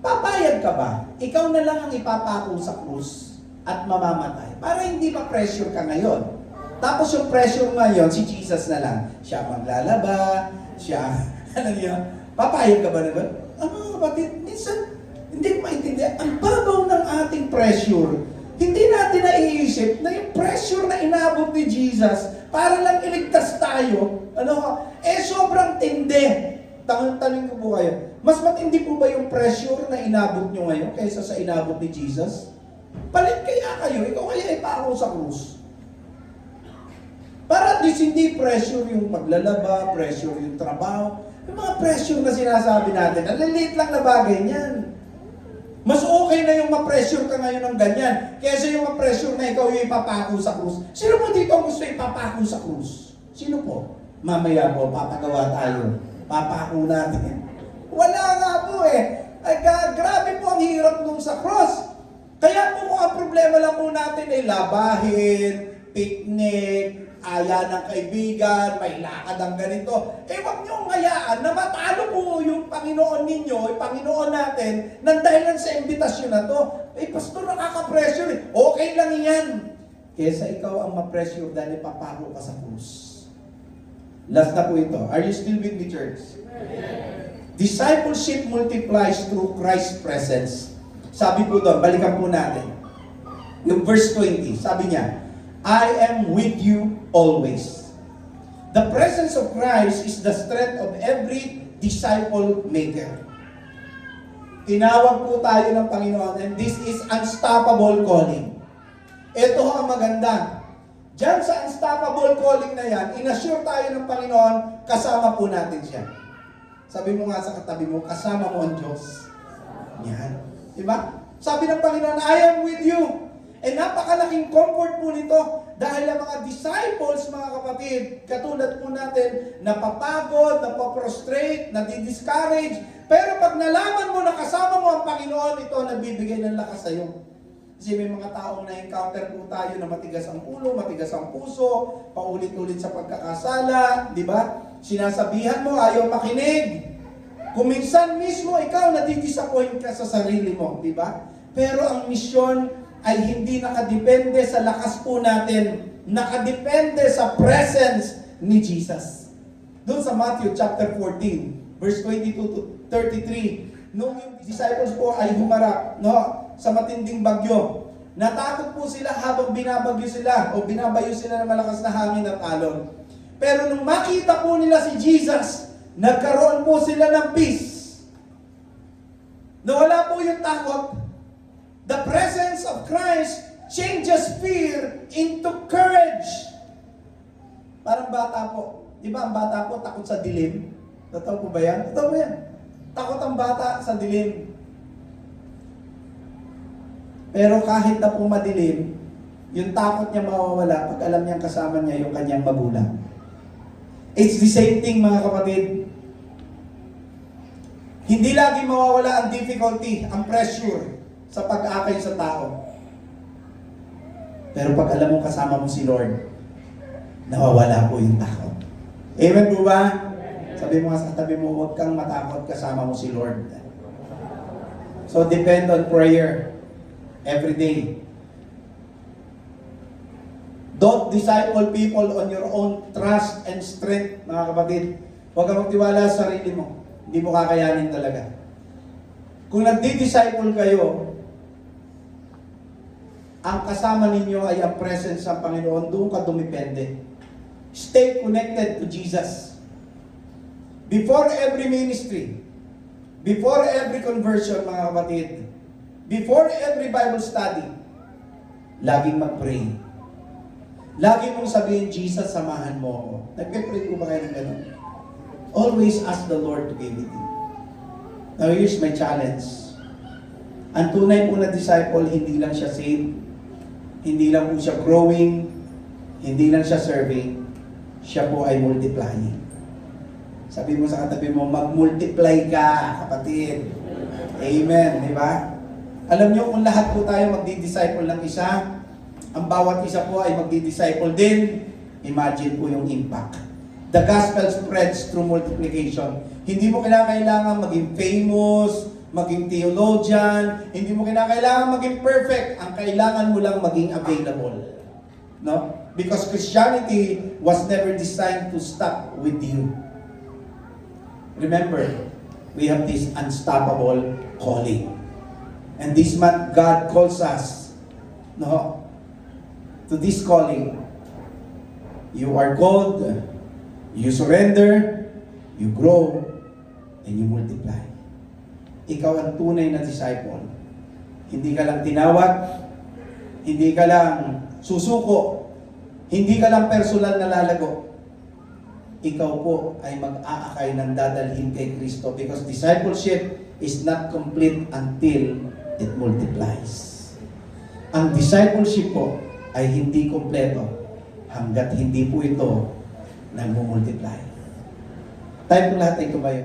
Papayag ka ba? Ikaw na lang ang ipapako sa krus at mamamatay. Para hindi ma-pressure ka ngayon. Tapos yung pressure ngayon, si Jesus na lang. Siya maglalaba, siya, papayag ka ba naman? Mga kapatid, minsan, hindi ko maintindihan. Ang babaw ng ating pressure, hindi natin naiisip na yung pressure na inabot ni Jesus para lang iligtas tayo, sobrang tindi. Tanong ko po kayo, mas matindi po ba yung pressure na inabot nyo ngayon kaysa sa inabot ni Jesus? Palit kaya kayo, ikaw kaya ipako sa krus. Para at least hindi pressure yung paglalaba, pressure yung trabaho. Yung mga pressure na sinasabi natin, ang liliit lang na bagay niyan. Mas okay na yung ma-pressure ka ngayon ng ganyan, kaysa yung ma-pressure na ikaw yung ipapako sa krus. Sino po dito ang gusto ipapako sa krus? Sino po? Mamaya po, papagawa tayo. Papako natin. Wala nga po eh. Grabe po ang hirap nung sa cross. Kaya po kung ang problema lang po natin ay labahin, picnic, aya ng kaibigan, may lakad ang ganito. Huwag niyong hayaan na matalo po yung Panginoon ninyo, yung Panginoon natin, nang dahilan sa imbitasyon na to. Pastor, nakaka-pressure eh. Okay lang yan. Kesa ikaw ang ma-pressure dahil ipapako ka sa krus. Last na po ito. Are you still with me, church? Discipleship multiplies through Christ's presence. Sabi po doon, balikan po natin. Yung verse 20, sabi niya, I am with you always. The presence of Christ is the strength of every disciple maker. Tinawag po tayo ng Panginoon, and this is unstoppable calling. Ito ang maganda. Diyan sa unstoppable calling na yan, inassure tayo ng Panginoon, kasama po natin siya. Sabi mo nga sa katabi mo, kasama mo ang Diyos. Yan. Diba? Sabi ng Panginoon, I am with you. Napakalaking comfort po nito Dahil ang mga disciples, mga kapatid, katulad po natin, napapagod, napaprostrate, nadidiscourage. Pero pag nalaman mo na kasama mo ang Panginoon, ito nagbibigay ng lakas sa iyo. Kasi may mga taong na-encounter po tayo na matigas ang ulo, matigas ang puso, paulit-ulit sa pagkakasala, di ba? Sinasabihan mo, ayaw makinig. Kung minsan mismo ikaw nadidisappoint ka sa sarili mo, di ba? Pero ang misyon ay hindi nakadepende sa lakas po natin, nakadepende sa presence ni Jesus. Doon sa Matthew chapter 14, verse 22 to 33, nung yung disciples po ay humarap, no, sa matinding bagyo. Natakot po sila habang binabagyo sila o binabayo sila ng malakas na hangin at alon. Pero nung makita po nila si Jesus, nagkaroon po sila ng peace. Nawala po yung takot. The presence of Christ changes fear into courage. Parang bata po. Di ba ang bata po takot sa dilim? Totoo po ba yan? Totoo ba yan? Takot ang bata sa dilim. Pero kahit na po madilim, yung takot niya mawawala pag alam niyang kasama niya yung kanyang magulang. It's the same thing, mga kapatid. Hindi lagi mawawala ang difficulty, ang pressure sa pag-akay sa tao. Pero pag alam mo kasama mo si Lord, nawawala po yung takot. Amen po ba? Sabi mo nga sa tabi mo, huwag kang matakot kasama mo si Lord. So depend on prayer. Every day. Don't disciple people on your own trust and strength, mga kapatid. Huwag kang magtiwala sa sarili mo. Hindi mo kakayanin talaga. Kung nagdi-disciple kayo, ang kasama ninyo ay ang presence ng Panginoon, doon ka dumipende. Stay connected to Jesus. Before every ministry, before every conversion, mga kapatid, before every Bible study, laging mag-pray. Lagi mong sabihin, Jesus, samahan mo ako. Nagpe-pray ko ba kayo ng gano'n? Always ask the Lord to be with you. Now here's my challenge. Ang tunay po na disciple, hindi lang siya saved, hindi lang po siya growing, hindi lang siya serving, siya po ay multiplying. Sabi mo sa katabi mo, mag-multiply ka, kapatid. Amen, di ba? Alam niyo, kung lahat po tayo magdi-disciple ng isa, ang bawat isa po ay magdi-disciple din, imagine po yung impact. The gospel spreads through multiplication. Hindi mo kinakailangan maging famous, maging theologian, hindi mo kinakailangan maging perfect. Ang kailangan mo lang maging available. No? Because Christianity was never designed to stop with you. Remember, we have this unstoppable calling. And this month, God calls us, no, to this calling. You are called, you surrender, you grow, and you multiply. Ikaw ang tunay na disciple. Hindi ka lang tinawag, hindi ka lang susuko, hindi ka lang personal na lalago. Ikaw po ay mag-aakay ng dadalhin kay Kristo because discipleship is not complete until it multiplies. Ang discipleship po ay hindi kompleto hanggat hindi po ito nag-multiply. Tayo po lahat ay tumayo.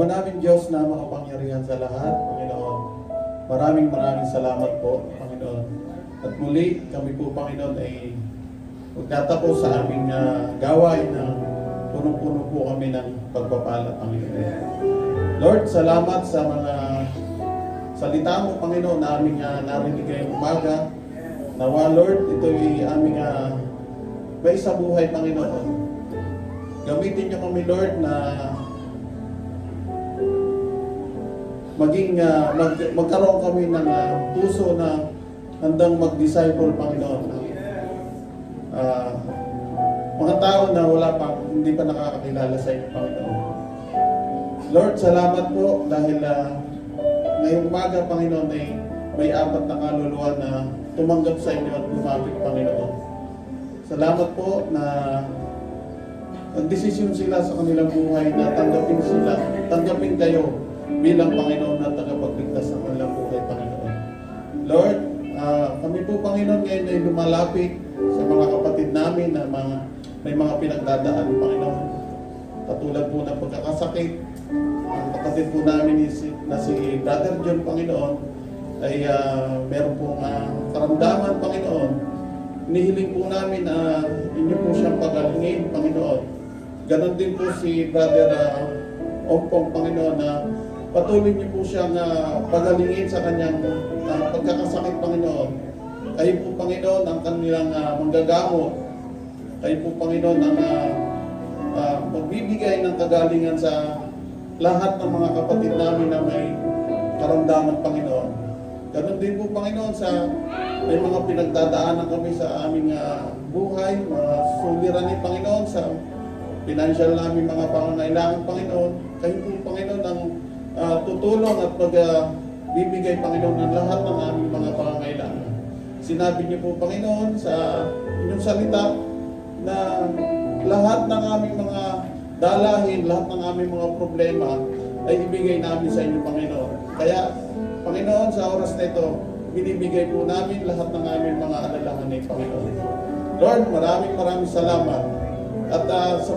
Ama namin Diyos na makapangyarihan sa lahat, Panginoon. Maraming salamat po, Panginoon. At muli, kami po, Panginoon, ay magtatapos sa aming gawain na punong-puno po kami ng pagpapala, Panginoon. Lord, salamat sa mga salita mo, Panginoon, na aming narinig ngayong umaga. Nawa, Lord, ito ay aming may sa buhay, Panginoon. Gamitin niyo kami, Lord, na magkaroon kami ng puso na handang mag-disciple, Panginoon. Mga tao na hindi pa nakakakilala sa inyo, Panginoon. Lord, salamat po dahil ngayong umaga, Panginoon, ay may 4 na kaluluwa na tumanggap sa inyo at lumapit, Panginoon. Salamat po na nagdesisyon sila sa kanilang buhay na tanggapin kayo bilang Panginoon na tagapagligtas ng kanilang buhay, Panginoon. Lord, kami po, Panginoon, ngayon ay lumalapit sa mga kapatid namin na may mga pinagdadaan, Panginoon. Katulad po ng pagkakasakit, ang kapatid po namin na si Brother John, Panginoon, ay meron pong karamdaman, Panginoon. Hinihiling po namin na inyo po siyang pagalingin, Panginoon. Ganon din po si Brother Ompong, Panginoon, na patuloy niyo po siyang pagalingin sa kanyang pagkakasakit, Panginoon. Kayo po, Panginoon, ang kanilang manggagamot. Kayo po, Panginoon, ang magbibigay ng kagalingan sa lahat ng mga kapatid namin na may karamdaman, Panginoon. Ganon din po, Panginoon, sa may mga pinagdadaanan kami sa aming buhay, mga suliranin, Panginoon, sa financial namin mga pangangailangan, Panginoon. Kayo po, Panginoon, ang tutulong at pagbibigay, Panginoon, ng lahat ng aming mga pangangailangan. Sinabi niyo po, Panginoon, sa inyong salita na lahat ng aming mga dalahin, lahat ng aming mga problema ay ibigay namin sa inyo, Panginoon. Kaya, Panginoon, sa oras na ito, binibigay po namin lahat ng aming mga alalahanin, Panginoon. Lord, maraming salamat. At sa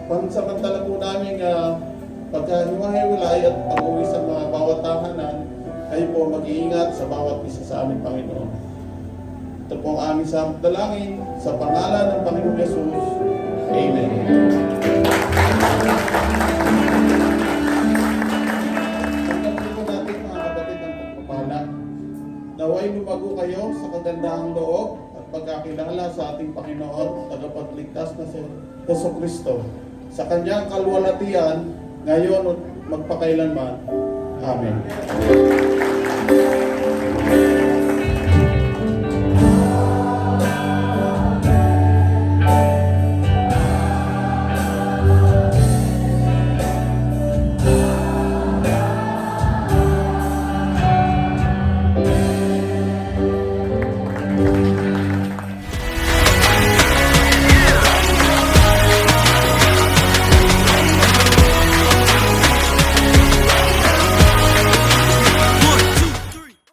pansamantala po namin pagkahiwa-hiwalay at pag-uwi sa mga bawat tahanan, kayo po mag-iingat sa bawat isa sa aming Panginoon. Ito po ang aming dalangin sa pangalan ng Panginoong Yesus. Amen. Tanggalin po natin mga kapatid ng pagpapala. Naway lumago kayo sa kagandahang loob at pagkakilala sa ating Panginoon, tagapagligtas na si Jesucristo. Sa kanyang kalwalatian, ngayon at magpakailanman. Amen.